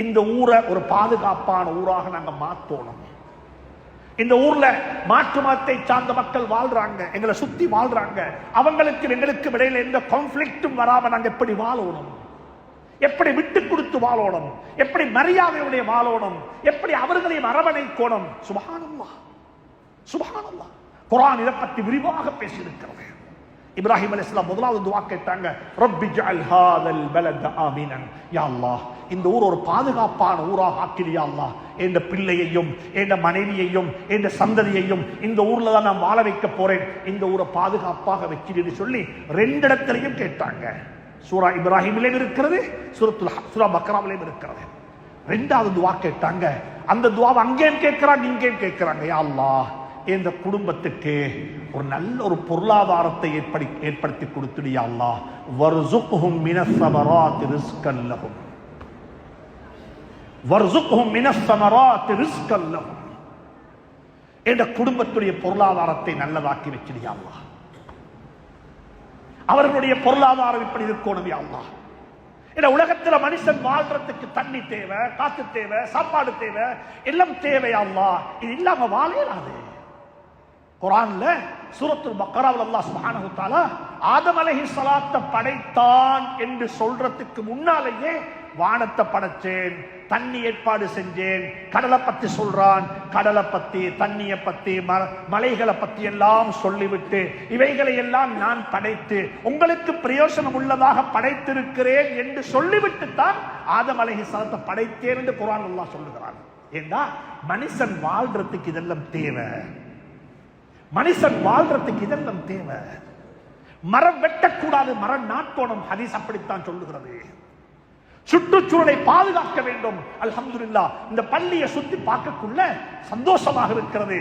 இந்த ஊரை ஒரு பாதுகாப்பான ஊராக நாங்க மாத்தோணும். இந்த ஊர்ல மாற்று மதத்தை சார்ந்த மக்கள் வாழ்றாங்க, எங்களை சுத்தி வாழ்றாங்க. அவங்களுக்கு எங்களுக்கு இடையில எந்த கான்ஃபிளிக்டும் வராம நாங்க எப்படி வாழணும், எப்படி விட்டு கொடுத்து வாழணும், எப்படி மரியாதையுடைய வாழணும், எப்படி அவர்களையும் அரவணைக்கணும். சுப்ஹானல்லாஹ், சுப்ஹானல்லாஹ். குர்ஆன் இதை பற்றி விரிவாக பேசியிருக்கிறது. இப்ராஹிம் அலைஹிஸ்ஸலாம் முதலாவது துஆ கேட்டாங்க, ரப்பி ஜஅல் ஹாதல் பலத ஆமினன். யா அல்லாஹ், இந்த ஊர் ஒரு பாதுகாப்பான ஊராக ஆக்கிறியா அல்லாஹ். என் பிள்ளையையும் என் மனைவியையும் என் சந்ததியையும் இந்த ஊர்ல தான் நான் வாழ வைக்க போறேன். இந்த ஊரை பாதுகாப்பாக வச்சிருன்னு சொல்லி 2 இடத்திலையும் கேட்டாங்க. சூரா இப்ராஹிமிலேயும் இருக்கிறது, சூரா பக்ராவிலேயும் இருக்கிறது. 2வது துஆ கேட்டாங்க. அந்த துஆவை அங்கேயும் கேட்கிறாங்க, இங்கேயும் கேட்கிறாங்க. யா அல்லாஹ், இந்த குடும்பத்துக்கு ஒரு நல்ல ஒரு பொருளாதாரத்தை ஏற்படுத்தி கொடுத்துடியா அல்லாஹ். வர்சுக்ஹும் மினஸ் ஸமராத்தி ரிஸ்கன் லஹும், வர்சுக்ஹும் மினஸ் ஸமராத்தி ரிஸ்கன் லஹும். இந்த குடும்பத்துடைய பொருளாதாரத்தை நல்லதாக்கி வச்சிடியா அல்லாஹ். அவர்களுடைய பொருளாதாரம் இப்படி இருக்கணும் யா அல்லாஹ். இந்த உலகத்தில் மனுஷன் வாழ்றதுக்கு தண்ணி தேவை, காத்து தேவை, சாப்பாடு தேவை, எல்லாம் தேவை அல்லாஹ். இது இல்லாம வாழலாது. குர்ஆன்ல சூரத்துல் பக்ராவில் அல்லாஹ் சுப்ஹானஹு வ தஆலா ஆதம் அலைஹிஸ்ஸலாத்தை படைத்தான் என்று சொல்றதுக்கு முன்னாலேயே வானத்தை படைச்சேன், தண்ணி ஏற்பாடு செஞ்சேன், கடலை பத்தி சொல்றான். கடலை பத்தி, தண்ணியை பத்தி, மலைகளை பத்தி எல்லாம் சொல்லிவிட்டு இவைகளை எல்லாம் நான் படைத்து உங்களுக்கு பிரயோசனம் உள்ளதாக படைத்திருக்கிறேன் என்று சொல்லிவிட்டு தான் ஆதம் அலைஹிஸ்ஸலாத்தை படைத்தேன் என்று குர்ஆன் அல்லாஹ் சொல்லுகிறான். ஏன்னா மனுஷன் வாழ்றதுக்கு இதெல்லாம் தேவை, மனுஷன் வாழ்றதுக்கு இதெல்லாம் தேவை. மரம் வெட்டக்கூடாது, மரம் நாட்டோணும். ஹதீஸ் அப்படித்தான் சொல்லுகிறது. சுற்றுச்சூழலை பாதுகாக்க வேண்டும். அல்ஹம்துலில்லாஹ், இந்த பள்ளியை சுத்தி பார்க்கக்குள்ள சந்தோஷமாக இருக்கிறது.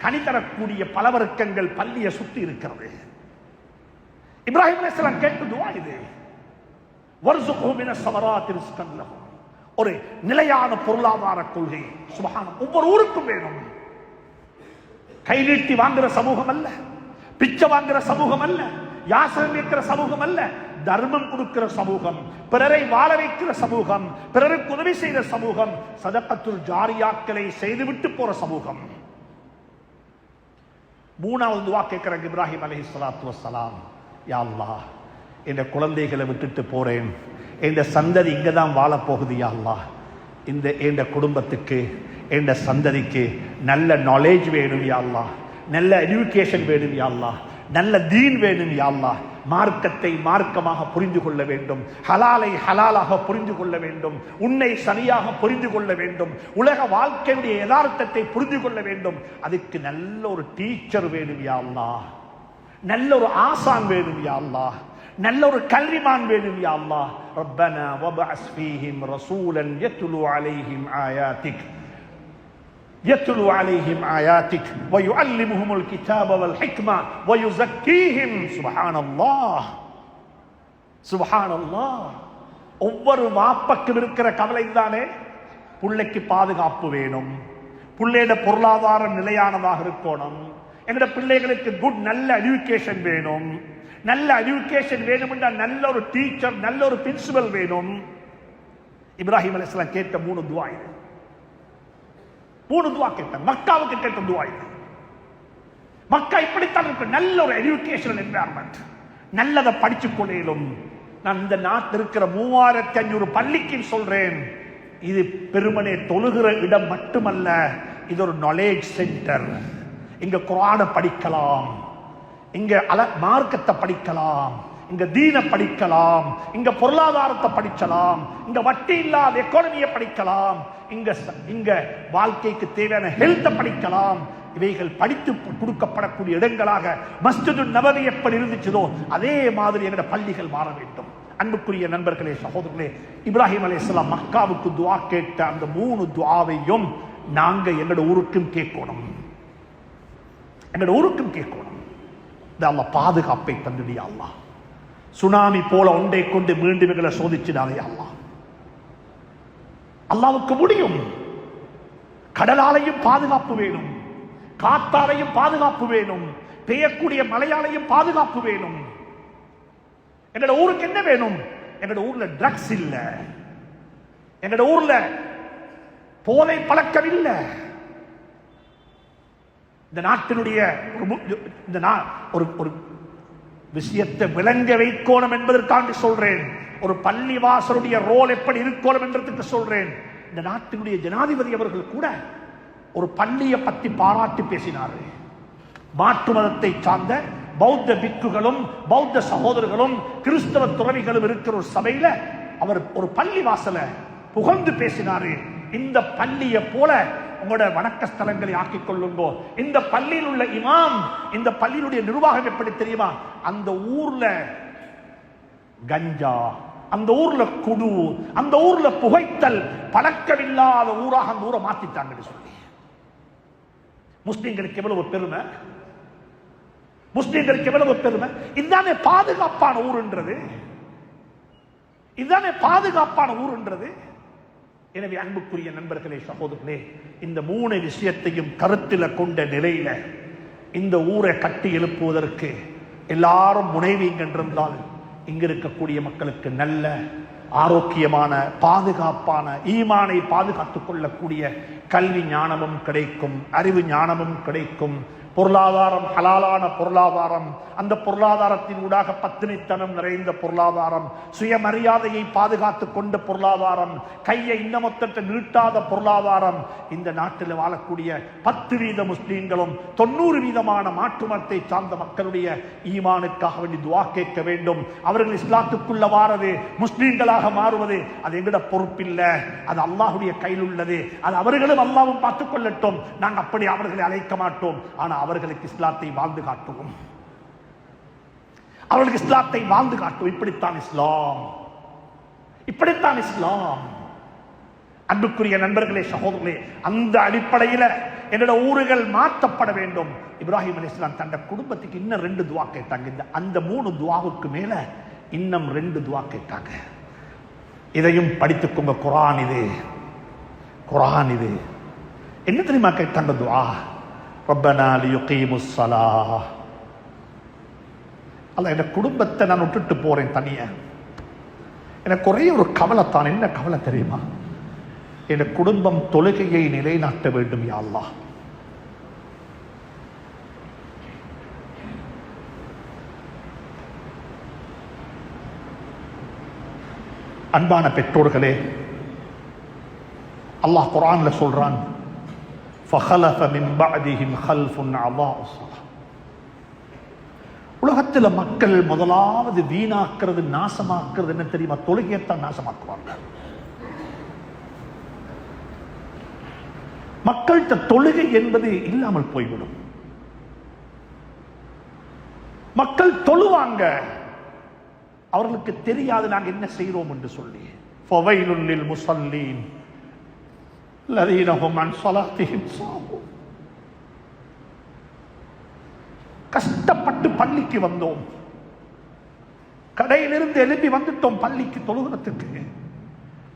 கனி தரக்கூடிய பலவர்க்கங்கள் பள்ளியை சுத்தி இருக்கிறது. இப்ராஹிம் அலைஹிஸ்ஸலாம் கேட்ட துஆ இது. வர்சுக்ஹும் மினஸ் ஸமராத்தி ரிஸ்கன் லஹும். ஒரு நிலையான பொருளாதார கொள்கை சுப்ஹானல்லாஹ் ஒவ்வொரு ஊருக்கும் வேணும். கை நீட்டி வாங்குற சமூகம் அல்ல, பிச்சை வாங்குற சமூகம் அல்ல, யாசகம் கேட்கிற சமூகம் அல்ல, தர்மம் கொடுக்கிற சமூகம், பிறரை வாழ வைக்கிற சமூகம், பிறருக்கு உதவி செய்கிற சமூகம், சதகத்துல் ஜாரியாக்களை செய்துவிட்டு போற சமூகம். 3வது துஆ கேட்கிறாங்க இப்ராஹிம் அலைஹிஸ்ஸலாத்து வஸ்ஸலாம். யா அல்லாஹ், என் குழந்தைகளை விட்டுட்டு போறேன், என் சந்ததி இங்கதான் வாழ போகுது. யா அல்லாஹ், இந்த என் குடும்பத்துக்கு என் சந்ததிக்கு நல்ல நாலேஜ் வேணும் யா அல்லாஹ், நல்ல எஜுகேஷன் வேணும் யா அல்லாஹ், நல்ல தீன் வேணும் யா அல்லாஹ். மார்க்கத்தை மார்க்கமாக புரிந்து கொள்ள வேண்டும், ஹலாலை ஹலாலாக புரிந்து கொள்ள வேண்டும், உன்னை சரியாக புரிந்து கொள்ள வேண்டும், உலக வாழ்க்கையுடைய யதார்த்தத்தை புரிந்து கொள்ள வேண்டும். அதுக்கு நல்ல ஒரு டீச்சர் வேணும் யா அல்லாஹ், நல்ல ஒரு ஆசான் வேணும் யா அல்லாஹ், நல்ல ஒரு கல்விமான் வேணும் யா அல்லாஹ். ரப்பனா வபஅஸ் ஃபீஹிம் ரசூலன் யத்லு அலைஹிம் ஆயாத்திக் يتلو عليهم آياتك ويعلمهم الكتاب والحكمة ويزكيهم. سبحان الله, سبحان الله. ஒவ்வொரு வாப்பக்கும் இருக்கிற கவலை தானே, பிள்ளைக்கு பாதுகாப்பு வேணும், பிள்ளையோட பொருளாதாரம் நிலையானதாக இருக்கணும், எங்கட பிள்ளைகளுக்கு குட் நல்ல எஜுகேஷன் வேணும். நல்ல எஜுகேஷன் வேணும் என்றால் நல்ல ஒரு டீச்சர், நல்ல ஒரு பிரின்சிபல் வேணும். இப்ராஹிம் அலைஹிஸ்ஸலாம் கேட்ட 3 துஆ இது. 3 துஆ கேட்டாங்க. மக்காவுக்கு கேட்ட துஆ இது. மக்கா இப்படித்தான் இருக்கு, நல்ல ஒரு எஜுகேஷனல் என்வாயர்மெண்ட், நல்லதை படிச்சு கொள்ளையிலும். நான் இந்த நாட்டில் இருக்கிற 3500 பள்ளிக்கு சொல்றேன், இது பெருமனே தொழுகிற இடம் மட்டுமல்ல, இது ஒரு நாலேஜ் சென்டர். இங்க குர்ஆனை படிக்கலாம், இங்க மார்க்கத்தை படிக்கலாம், இங்க தீன படிக்கலாம், இங்க பொருளாதாரத்தை படிக்கலாம், இங்க வட்டி இல்லாத எக்கானமியை படிக்கலாம், இங்க வாழ்க்கைக்கு தேவையான ஹெல்த்தை படிக்கலாம். இவைகள் படித்து கொடுக்கப்படக்கூடிய இடங்களாக மஸ்ஜிது நபவி எப்படி இருந்துச்சதோ அதே மாதிரி எங்கட பள்ளிகள் மாற வேண்டும். அன்புக்குரிய நண்பர்களே, சகோதரர்களே, இப்ராஹிம் அலைஹிஸ்ஸலாம் மக்காவுக்கு துஆ கேட்ட அந்த 3 துஆவையும் நாங்க எங்கட ஊருக்கும் கேட்கணும், எங்கட ஊருக்கும் கேட்கணும். அல்லாஹ் பாதுகாப்பை தந்துடியா அல்லாஹ். சுனாமி போல ஒன்றை கொண்டு மீண்டும் எங்களை சோதிச்சிடாதே அல்லாஹ். அல்லாஹ்வுக்கு முடியும். கடலாலையும் பாதுகாப்பு வேணும், காத்தாலையும் பாதுகாப்பு வேணும், பெய்யக்கூடிய மழையாலையும் பாதுகாப்பு வேணும். எங்கட ஊருக்கு என்ன வேணும்? எங்கட ஊர்ல ட்ரக்ஸ் இல்ல, எங்கட ஊர்ல போதை பழக்கம் இல்ல. இந்த நாட்டினுடைய ஒரு விஷயத்தை விளங்க வைக்கோணும் என்பதற்காக சொல்றேன். ஒரு பள்ளி வாசலுடைய ரோல் எப்படி இருக்கணும் என்றதுக்கு சொல்றேன். இந்த நாட்டினுடைய ஜனாதிபதி அவர்கள் கூட ஒரு பள்ளியை பற்றி பாராட்டி பேசினார். மாற்று மதத்தை சார்ந்த பௌத்த பிக்குகளும் பௌத்த சகோதரர்களும் கிறிஸ்தவ துறவிகளும் இருக்கிற ஒரு சபையில அவர் ஒரு பள்ளி வாசல புகழ்ந்து பேசினாரு. இந்த பள்ளியை போல உங்களோட வணக்க ஸ்தலங்களை ஆக்கிக் கொள்ளுங்கோ. இந்த பள்ளியில் உள்ள இமாம், இந்த பள்ளியினுடைய நிர்வாகம் எப்படி தெரியுமா? அந்த ஊர்ல கஞ்சா, அந்த ஊர்ல குடு, அந்த ஊர்ல புகைத்தல் பழக்கமில்லாத ஊராக அந்த ஊரை மாத்திட்டாங்கன்னு சொல்லி. முஸ்லிம்களுக்கு எவ்வளவு பெருமை, முஸ்லிம்களுக்கு எவ்வளவு பெருமை. இதுதானே பாதுகாப்பான ஊர்ன்றது, இதுதானே பாதுகாப்பான ஊர்ன்றது. எனவே அன்புக்குரிய நண்பர்களே, சகோதரர்களே, இந்த 3 விஷயத்தையும் கருத்தில் கொண்ட நிலையில இந்த ஊரை கட்டி எழுப்புவதற்கு எல்லாரும் முனைவீங்க என்றிருந்தால் இங்க இருக்கக்கூடிய மக்களுக்கு நல்ல ஆரோக்கியமான பாதுகாப்பான ஈமானை பாதுகாத்துக் கொள்ளக்கூடிய கல்வி ஞானமும் கிடைக்கும், அறிவு ஞானமும் கிடைக்கும். பொருளாதாரம் ஹலாலான பொருளாதாரம், அந்த பொருளாதாரத்தின் ஊடாக பத்தினித்தனம் நிறைந்த பொருளாதாரம், சுயமரியாதையை பாதுகாத்துக் கொண்ட பொருளாதாரம், கையை இன்னமொத்தத்தை நீட்டாத பொருளாதாரம். இந்த நாட்டில் வாழக்கூடிய 10% முஸ்லீம்களும் 90% மாற்று மதத்தை சார்ந்த மக்களுடைய ஈமானுக்காக வேண்டி துஆ கேட்க வேண்டும். அவர்கள் இஸ்லாத்துக்குள்ள வாரது, முஸ்லீம்களாக மாறுவது அது எங்கட பொறுப்பில்லை, அது அல்லாஹ்வுடைய கையில் உள்ளது. அது அவர்களும் அல்லாஹ்வும் பார்த்துக் கொள்ளட்டும். நாங்கள் அப்படி அவர்களை அழைக்க மாட்டோம். ஆனால் அவர்களுக்கு இஸ்லாத்தை வாழ்ந்து காட்டுவோம், அவர்களுக்கு இஸ்லாத்தை வாழ்ந்து காட்டுவோம். இப்படித்தான் இஸ்லாம், இப்படித்தான் இஸ்லாம். அன்புக்குரிய நண்பர்களே, சகோதரர்களே, அந்த அடிப்படையில் என்னோட ஊர்கள் மாற்றப்பட வேண்டும். இப்ராஹிம் அலைஹிஸ்ஸலாம் தன்னுடைய குடும்பத்துக்கு இன்னும் 2 துஆ கேட்டாங்க. அந்த 3 துஆவுக்கு மேல இன்னும் 2 துஆ கேட்டாங்க. இதையும் படித்துக்கோங்க. குர்ஆன் இது, குர்ஆன் இது. என்ன தெரியுமா கேட்டாங்க துஆ? ரப்பனா லியுகீமுஸ் ஸலாஹ். அல்லாஹ், என் குடும்பத்தை நான் விட்டுட்டு போறேன் தனியா. எனக்கு ஒரே ஒரு கவலை தான். என்ன கவலை தெரியுமா? என் குடும்பம் தொழுகையை நிலைநாட்ட வேண்டும் யா அல்லாஹ். அன்பான பெற்றோர்களே, அல்லாஹ் குர்ஆன்ல சொல்றான், فخلف من بعدهم خلف اضاعوا الصلاة. உலகத்தில் மக்கள் முதலாவது வீணாக்குறது, நாசமாக்குறது என்ன தெரியுமா? தொழுகையத்தான் நாசமாக்குவாங்க. மக்கள்கிட்ட தொழுகை என்பது இல்லாமல் போய்விடும். மக்கள் தொழுவாங்க, அவர்களுக்கு தெரியாது நாங்க என்ன செய்யறோம் என்று சொல்லி. ஃபவைலுல் லில் முஸல்லீன் الذين هم عن صلاتهم ساهون. கஷ்டப்பட்டு பள்ளிக்கு வந்தோம், கடையிலிருந்து எழுப்பி வந்துட்டோம் பள்ளிக்கு தொழுகிறதுக்கு.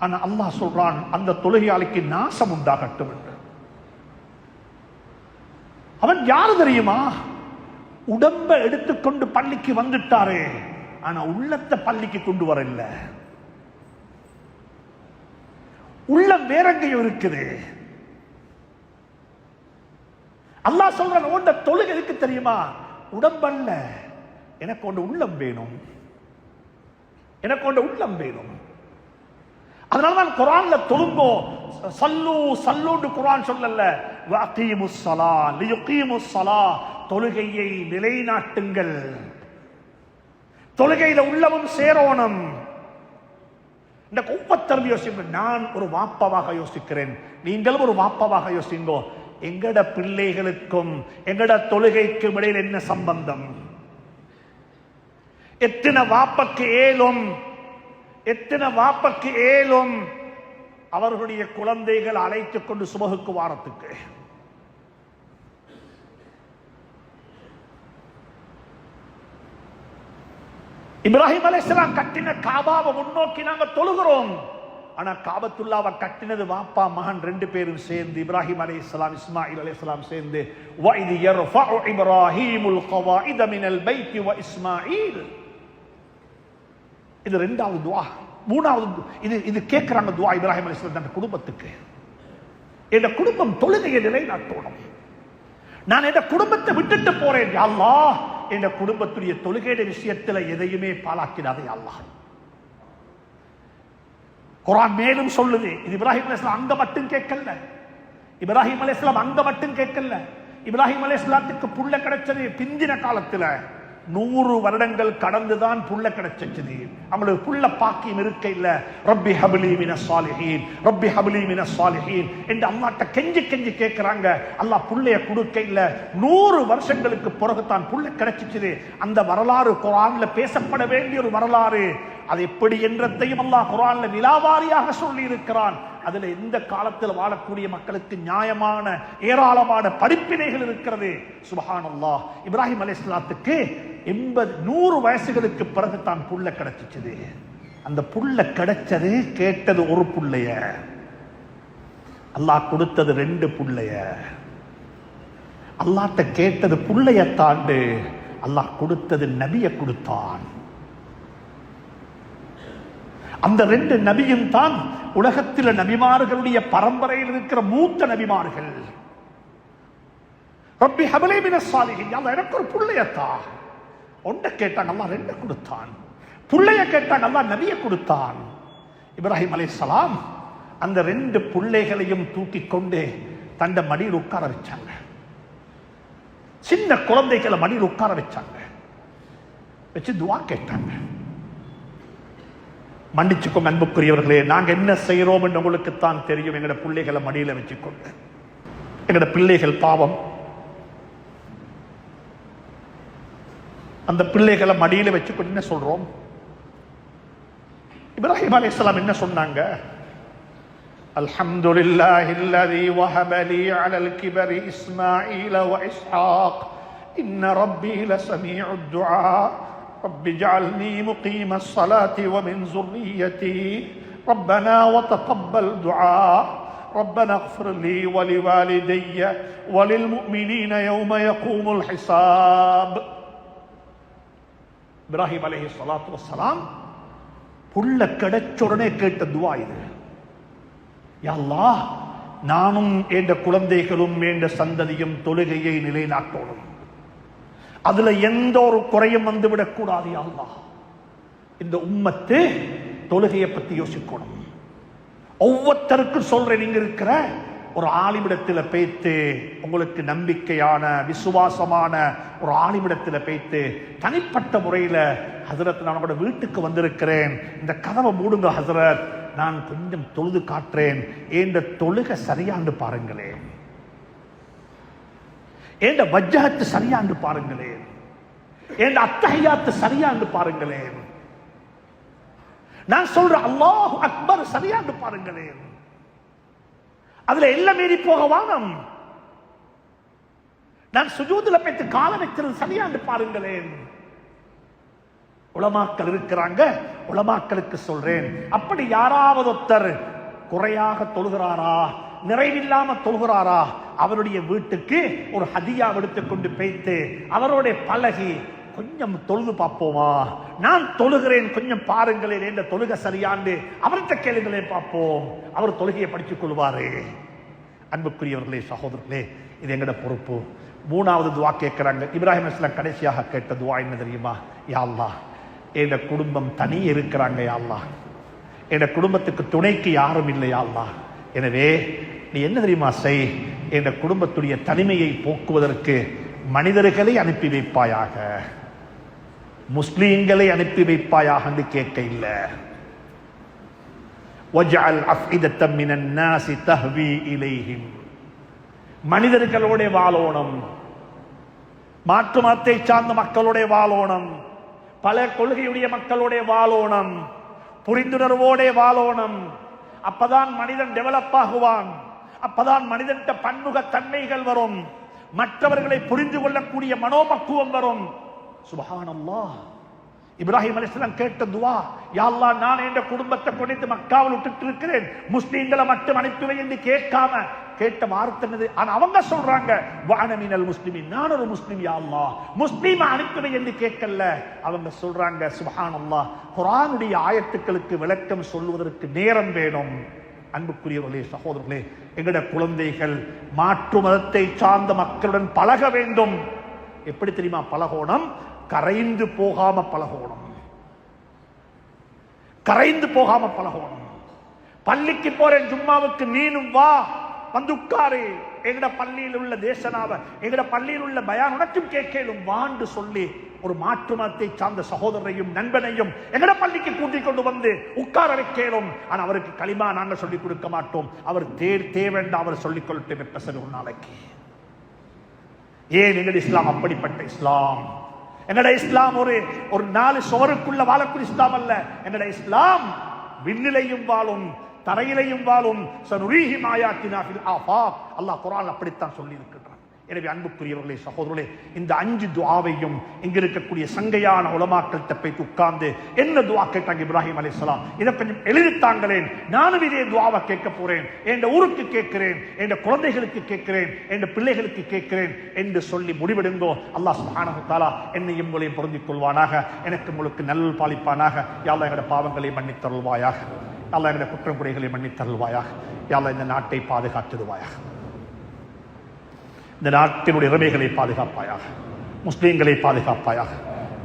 ஆனா அல்லாஹ் சொல்றான், அந்த தொழுகையாளிக்கு நாசம் உண்டாகட்டும் என்று. அவன் யாரு தெரியுமா? உடம்ப எடுத்துக்கொண்டு பள்ளிக்கு வந்துட்டாரே, ஆனா உள்ளத்தை பள்ளிக்கு கொண்டு வரல. உள்ளம் வேற எங்கேயும் இருக்குது. அல்லாஹ் சொல்றான், உண்ட தொழுகை எதுக்கு தெரியுமா? உடம்பல்ல, எனக்கு ஒன்று உள்ளம் வேணும், எனக்கு ஒன்று உள்ளம் வேணும். அதனாலதான் குர்ஆன்ல தொழுங்கோ, சல்லு சல்லுன்னு குர்ஆன் சொல்லல, வஅகீமுஸ் ஸலா லியுகீமுஸ் ஸலா, தொழுகையை நிலைநாட்டுங்கள். தொழுகையில உள்ளமும் சேரோணும். இந்த ஒவ்வொருத்தரும் யோசிங்க. நான் ஒரு வாப்பாவாக யோசிக்கிறேன், நீங்களும் ஒரு வாப்பாவாக யோசிங்கோ. எங்கட பிள்ளைகளுக்கும் எங்கட தொழுகைக்கும் இடையில் என்ன சம்பந்தம்? எத்தனை வாப்பக்கு ஏலும் அவர்களுடைய குழந்தைகள் அழைத்துக் கொண்டு சுபகுக்கு வாரத்துக்கு. இப்ராஹிம் அலைஹிஸ்ஸலாம் கட்டின காபாவை முன்னோக்கி நாங்க தொழுகிறோம். ஆனா காபத்துல்லாவை கட்டினது வாப்பா மகன் ரெண்டு பேரும் சேர்ந்து, இப்ராஹிம் அலைஹிஸ்ஸலாம் இஸ்மாயில் அலைஹிஸ்ஸலாம் சேர்ந்து. வஇத் யர்ஃபஉ இப்ராஹீமுல் கவாயித மினல் பைத்தி வ இஸ்மாயில். இது இரண்டாவது துஆ. மூணாவது இது கேட்கிறாங்க துஆ இப்ராஹிம் அலைஹிஸ்ஸலாம் தன் குடும்பத்துக்கு. என் குடும்பம் தொழுகையை நிலைநாட்டணும். நான் என் குடும்பத்தை விட்டுட்டு போறேன் யா அல்லாஹ், என் குடும்பத்துடைய தொழுகைയുടെ விஷயத்துல எதையுமே பாழாக்கிடாதே யா அல்லாஹ். குர்ஆன் மேலும் சொல்லுது, இது இப்ராஹிம் அலைஹிஸ்ஸலாம் அங்க மட்டும் கேட்கல. இப்ராஹிம் அலைஹிஸ்ஸலாம் அங்க மட்டும் கேட்கல. இப்ராஹிம் அலைஹிஸ்ஸலாத்துக்கு புள்ள கிடைச்சது பிந்தின காலத்துல. 100 வருடங்கள் கடந்துதான் புள்ள கிடைச்சது. அவங்களுக்கு புள்ள பாக்கியம் இருக்க இல்ல. ரப்பி ஹப்லி மினஸ் சாலிஹீன், ரப்பி ஹப்லி மினஸ் சாலிஹீன் என்று அல்லாஹ்ட்ட கெஞ்சி கெஞ்சி கேட்கிறாங்க. அல்லாஹ் புள்ளைய கொடுக்க இல்ல. 100 வருஷங்களுக்கு பிறகுதான் புள்ள கிடைச்சிச்சு. அந்த வரலாறு குர்ஆன்ல பேசப்பட வேண்டிய ஒரு வரலாறு. அது எப்படி என்றதையும் அல்லாஹ் குர்ஆன்ல விலாவாரியாக சொல்லி இருக்கிறான். அதுல எந்த காலத்தில் வாழக்கூடிய மக்களுக்கு நியாயமான ஏராளமான படிப்பினைகள் இருக்கிறது. சுப்ஹானல்லாஹ். இப்ராஹிம் அலைஹிஸ்ஸலாத்துக்கு 100 வயசுகளுக்கு பிறகு தான் புள்ள கிடைச்சிச்சு. அந்த புள்ள கிடைச்சது கேட்டது ஒரு புள்ளைய, அல்லாஹ் கொடுத்தது 2 புள்ளைய. அல்லாஹ்ட்ட கேட்டது புள்ளைய தாண்டு, அல்லாஹ் கொடுத்தது நபியை கொடுத்தான். அந்த 2 நபியும் தான் உலகத்தில் நபிமார்களுடைய பரம்பரையில் இருக்கிற மூத்த நபிமார்கள். ரப்பி ஹப்லி மினஸ் சாலிஹீன், அல்லாஹ் எனக்கு ஒரு புள்ளையத்தா. ஒன்றை கேட்டாங்க, அல்லாஹ் 2 கொடுத்தான். புள்ளைய கேட்டாங்க, அல்லாஹ் நபியை கொடுத்தான். இப்ராஹிம் அலைஹிஸ்ஸலாம் அந்த 2 புள்ளைகளையும் தூக்கி கொண்டு தண்ட மடியில் உட்கார வச்சாங்க. சின்ன குழந்தைகளை மடியில் உட்கார வச்சாங்க. வச்சு துஆ கேட்டாங்க. மன்னிச்சுக்கோங்க அன்புக்குரியவர்களே, நாங்க என்ன செய்யறோம் என்று உங்களுக்கு தான் தெரியும். எங்கட பிள்ளைகளை மடியில வச்சுக்கொண்டு, எங்கட பிள்ளைகள் பாவம். அந்த பிள்ளைகளை மடியில வச்சுக்கொண்டு என்ன சொல்றோம்? இப்ராஹிம் அலைஹிஸ்ஸலாம் என்ன சொன்னாங்க? அல்ஹம்துலில்லாஹில்லதீ வஹப லீ அலல் கிபரி இஸ்மாஈல வ இஸ்ஹாக் இன்ன ரப்பீ லஸமீஉத் துஆ رب اجعلني مقيم الصلاة ومن ذريتي ربنا وتقبل دعاء ربنا اغفر لي ولوالدي وللمؤمنين يوم يقوم الحساب. இப்ராஹிம் அலைஹிஸ்ஸலாத்து வஸ்ஸலாம் புள்ள கிடைச்சோடனே கேட்ட துஆ இது. யா அல்லாஹ், நானும் என்ற குழந்தைகளும் என்ற சந்ததியும் தொழுகையை நிலைநாட்டணும். அதுல எந்த ஒரு குறையும் வந்துவிடக் கூடாது. யா அல்லாஹ், இந்த உம்மத்து தொழுகையை பத்தி யோசிக்கணும். ஒவ்வொருத்தருக்கும் சொல்றேன், நீங்க இருக்கிற ஒரு ஆலிமிடத்தில் பேய்த்து, உங்களுக்கு நம்பிக்கையான விசுவாசமான ஒரு ஆலிமிடத்தில் பேய்த்து தனிப்பட்ட முறையில், ஹசரத் நான் உங்களோட வீட்டுக்கு வந்திருக்கிறேன், இந்த கதவை மூடுங்க ஹசரத், நான் கொஞ்சம் தொழுது காட்டுறேன், என்ற தொழுகை சரியாண்டு பாருங்களேன், என்ற வஜ்ஜஹத்து சரியாண்டு பாருங்களேன், என்ற அத்தஹியாத்து சரியாண்டு பாருங்களேன், நான் சொல்ற அல்லாஹு அக்பர் சரியாண்டு பாருங்களேன். அதுல எல்லாம் மீறி போக வானம். நான் சுஜூதுல போய்த்து கால வைக்கிறது சரியாண்டு பாருங்களேன். உலமாக்கள் இருக்கிறாங்க, உலமாக்களுக்கு சொல்றேன், அப்படி யாராவது ஒருத்தர் குறையாக தொழுகிறாரா, நிறைவில்லாம தொழுகிறாரா, அவருடைய வீட்டுக்கு ஒரு ஹதியா எடுத்துக்கொண்டு போய்த்து அவரோட பழகி கொஞ்சம் தொழுது பார்ப்போமா, நான் தொழுகிறேன் கொஞ்சம் பாருங்களேன், என்ற தொழுகை சரியாண்டு அவர்கிட்ட கேளுங்களேன் பார்ப்போம், அவர் தொழுகையை படித்துக் கொள்வாரு. அன்புக்குரியவர்களே, சகோதரர்களே, இது எங்கட பொறுப்பு. மூணாவது துவா கேட்கிறாங்க. இப்ராஹிம் அலைஹிஸ்ஸலாம் கடைசியாக கேட்ட துவா என்ன தெரியுமா? யா அல்லாஹ், என் குடும்பம் தனியே இருக்கிறாங்க, யா அல்லாஹ், என் குடும்பத்துக்கு துணைக்கு யாரும் இல்லை, யா அல்லாஹ், எனவே நீ என்ன தெரியுமா செய், என் குடும்பத்துடைய தனிமையை போக்குவதற்கு மனிதர்களை அனுப்பி வைப்பாயாக, முஸ்லீம்களை அனுப்பி வைப்பாயாக என்று கேட்க இல்லை. வஜ்அல் அஃஇதத்தம் மினன் நாஸி தஹ்வி இலைஹிம், மனிதர்களோட வாழோணம், மாற்று மதத்தை சார்ந்த மக்களோட வாழோணம், பல கொள்கையுடைய மக்களோட வாழோணம், புரிந்துணர்வோட வாழோணம். அப்பதான் மனிதன் டெவலப் ஆகுவான், அப்பதான் மனிதன் பன்முக தன்மைகள் வரும், மற்றவர்களை புரிந்து கொள்ளக்கூடிய மனோபக்குவம் வரும். சுப்ஹானல்லாஹ், இப்ராஹிம் அலைஹிஸ்ஸலாம் கேட்ட துவா, யா அல்லாஹ், நான் என்ற குடும்பத்தை கொண்டு மக்காவில் விட்டுட்டு இருக்கிறேன், முஸ்லீம்களை மட்டும் அனுப்பி என்று கேட்காம கேட்ட வார்த்தை என்னது? ஆனா அவங்க சொல்றாங்க, வஅன மினல் முஸ்லிமீன், நான் ஒரு முஸ்லிம், யா அல்லாஹ், முஸ்லீம அனுப்பி என்று கேட்கல. அவங்க சொல்றாங்க, சுப்ஹானல்லாஹ், குர்ஆனுடைய ஆயத்துக்களுக்கு விளக்கம் சொல்வதற்கு நேரம் வேணும். அன்புக்குரியவர்களே, சகோதரர்களே, எங்கட குழந்தைகள் மாற்று மதத்தை சார்ந்த மக்களுடன் பழக வேண்டும். எப்படி தெரியுமா பழகோணம்? கரைந்து போகாம பழகோணம், கரைந்து போகாம பழகோணம். பள்ளிக்கு போறேன் ஜும்மாவுக்கு, நீனும் வா, வந்து உட்காரு, எங்கட பள்ளியில் உள்ள தேசனாவ, எங்கட பள்ளியில் உள்ள பயான் உனக்கும் கேட்கலும் வாண்டு சொல்லி ஒரு மாற்று மதத்தை சார்ந்த சகோதரரையும் நண்பனையும் எங்கட பள்ளிக்கு கூட்டிக் கொண்டு வந்து உட்கார வைக்கலும். ஆனா அவருக்கு களிமா நாங்கள் சொல்லிக் கொடுக்க மாட்டோம், அவர் தேவேண்டா, அவர் சொல்லிக் கொள்ளட்டும் எப்ப சரி ஒரு நாளைக்கு. ஏன் எங்கட இஸ்லாம் அப்படிப்பட்ட இஸ்லாம்? எங்கட இஸ்லாம் ஒரு நாலு சுவருக்குள்ள வாழக்கூடிய இஸ்லாம் அல்ல. எங்கட இஸ்லாம் விண்ணிலையும் வாழும், தரையிலையும் வாழும். சனுரீஹிம் ஆயாத்தினா ஃபில் ஆஃபாக், அல்லாஹ் குர்ஆன் அப்படித்தான் சொல்லி இருக்கிறான். எனவே அன்புக்குரியவர்களே, சகோதரர்களே, இந்த 5 துஆவையும் இங்க இருக்கக்கூடிய சங்கையான உலமாக்கள்கிட்ட போய் உட்கார்ந்து என்ன துஆ கேட்டாங்க இப்ராஹிம் அலைஹிஸ்ஸலாம், இதை கொஞ்சம் எழுதித்தாங்களேன், நானும் இதே துஆவை கேட்க போறேன், என் ஊருக்கு கேட்கிறேன், என் குழந்தைகளுக்கு கேட்கிறேன், என் பிள்ளைகளுக்கு கேட்கிறேன் என்று சொல்லி முடிவெடுங்கோ. அல்லாஹ் சுப்ஹானஹு வ தஆலா என்னையும் உங்களையும் பொருந்திக் கொள்வானாக, எனக்கு உங்களுக்கு நல் பாலிப்பானாக. யா அல்லாஹ், எங்களுடைய பாவங்களை மன்னித்தருள்வாயாக, யா அல்லாஹ், எங்களுடைய குற்றம் குறைகளை மன்னித்தருள்வாயாக, யா அல்லாஹ், இந்த நாட்டை பாதுகாத்திடுவாயாக, இந்த நாட்டினுடைய உரிமைகளை பாதுகாப்பாயாக, முஸ்லீம்களை பாதுகாப்பாயாக,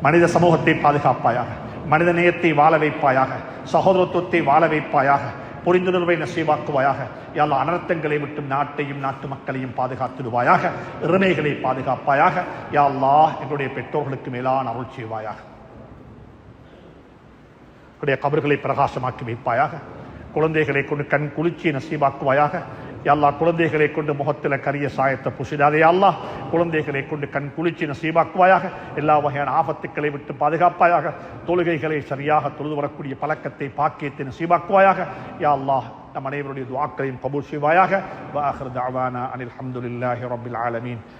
மனித சமூகத்தை பாதுகாப்பாயாக, மனித நேயத்தை வாழ வைப்பாயாக, சகோதரத்துவத்தை வாழ வைப்பாயாக, புரிந்துணர்வை நசீவாக்குவாயாக. யா அல்லாஹ், அனர்த்தங்களை விட்டு நாட்டையும் நாட்டு மக்களையும் பாதுகாத்திடுவாயாக, உரிமைகளை பாதுகாப்பாயாக. யா அல்லாஹ், எங்களுடைய பெற்றோர்களுக்கு மேலான அருள் செய்வாயாக, கபர்களை பிரகாசமாக்கி வைப்பாயாக, குழந்தைகளை கொண்டு கண் குளிர்ச்சியை நசீவாக்குவாயாக. யா அல்லாஹ், குழந்தைகளை கொண்டு முகத்தில் கரிய சாயத்தை புசிடாதே. யா அல்லாஹ், குழந்தைகளை கொண்டு கண் குளிர்ச்சி நசீபாக்குவாயாக, எல்லா வகையான ஆபத்துக்களை விட்டு பாதுகாப்பாயாக, தொழுகைகளை சரியாக தொழுது வரக்கூடிய பழக்கத்தை பாக்கியத்தை நசீபாக்குவாயாக. யா அல்லாஹ், நம் அனைவருடைய துஆக்களையும் கபூல் செய்வாயாக. வ ஆகிரு தஅவானா அனில் ஹம்துலில்லாஹி ரப்பில் ஆலமீன்.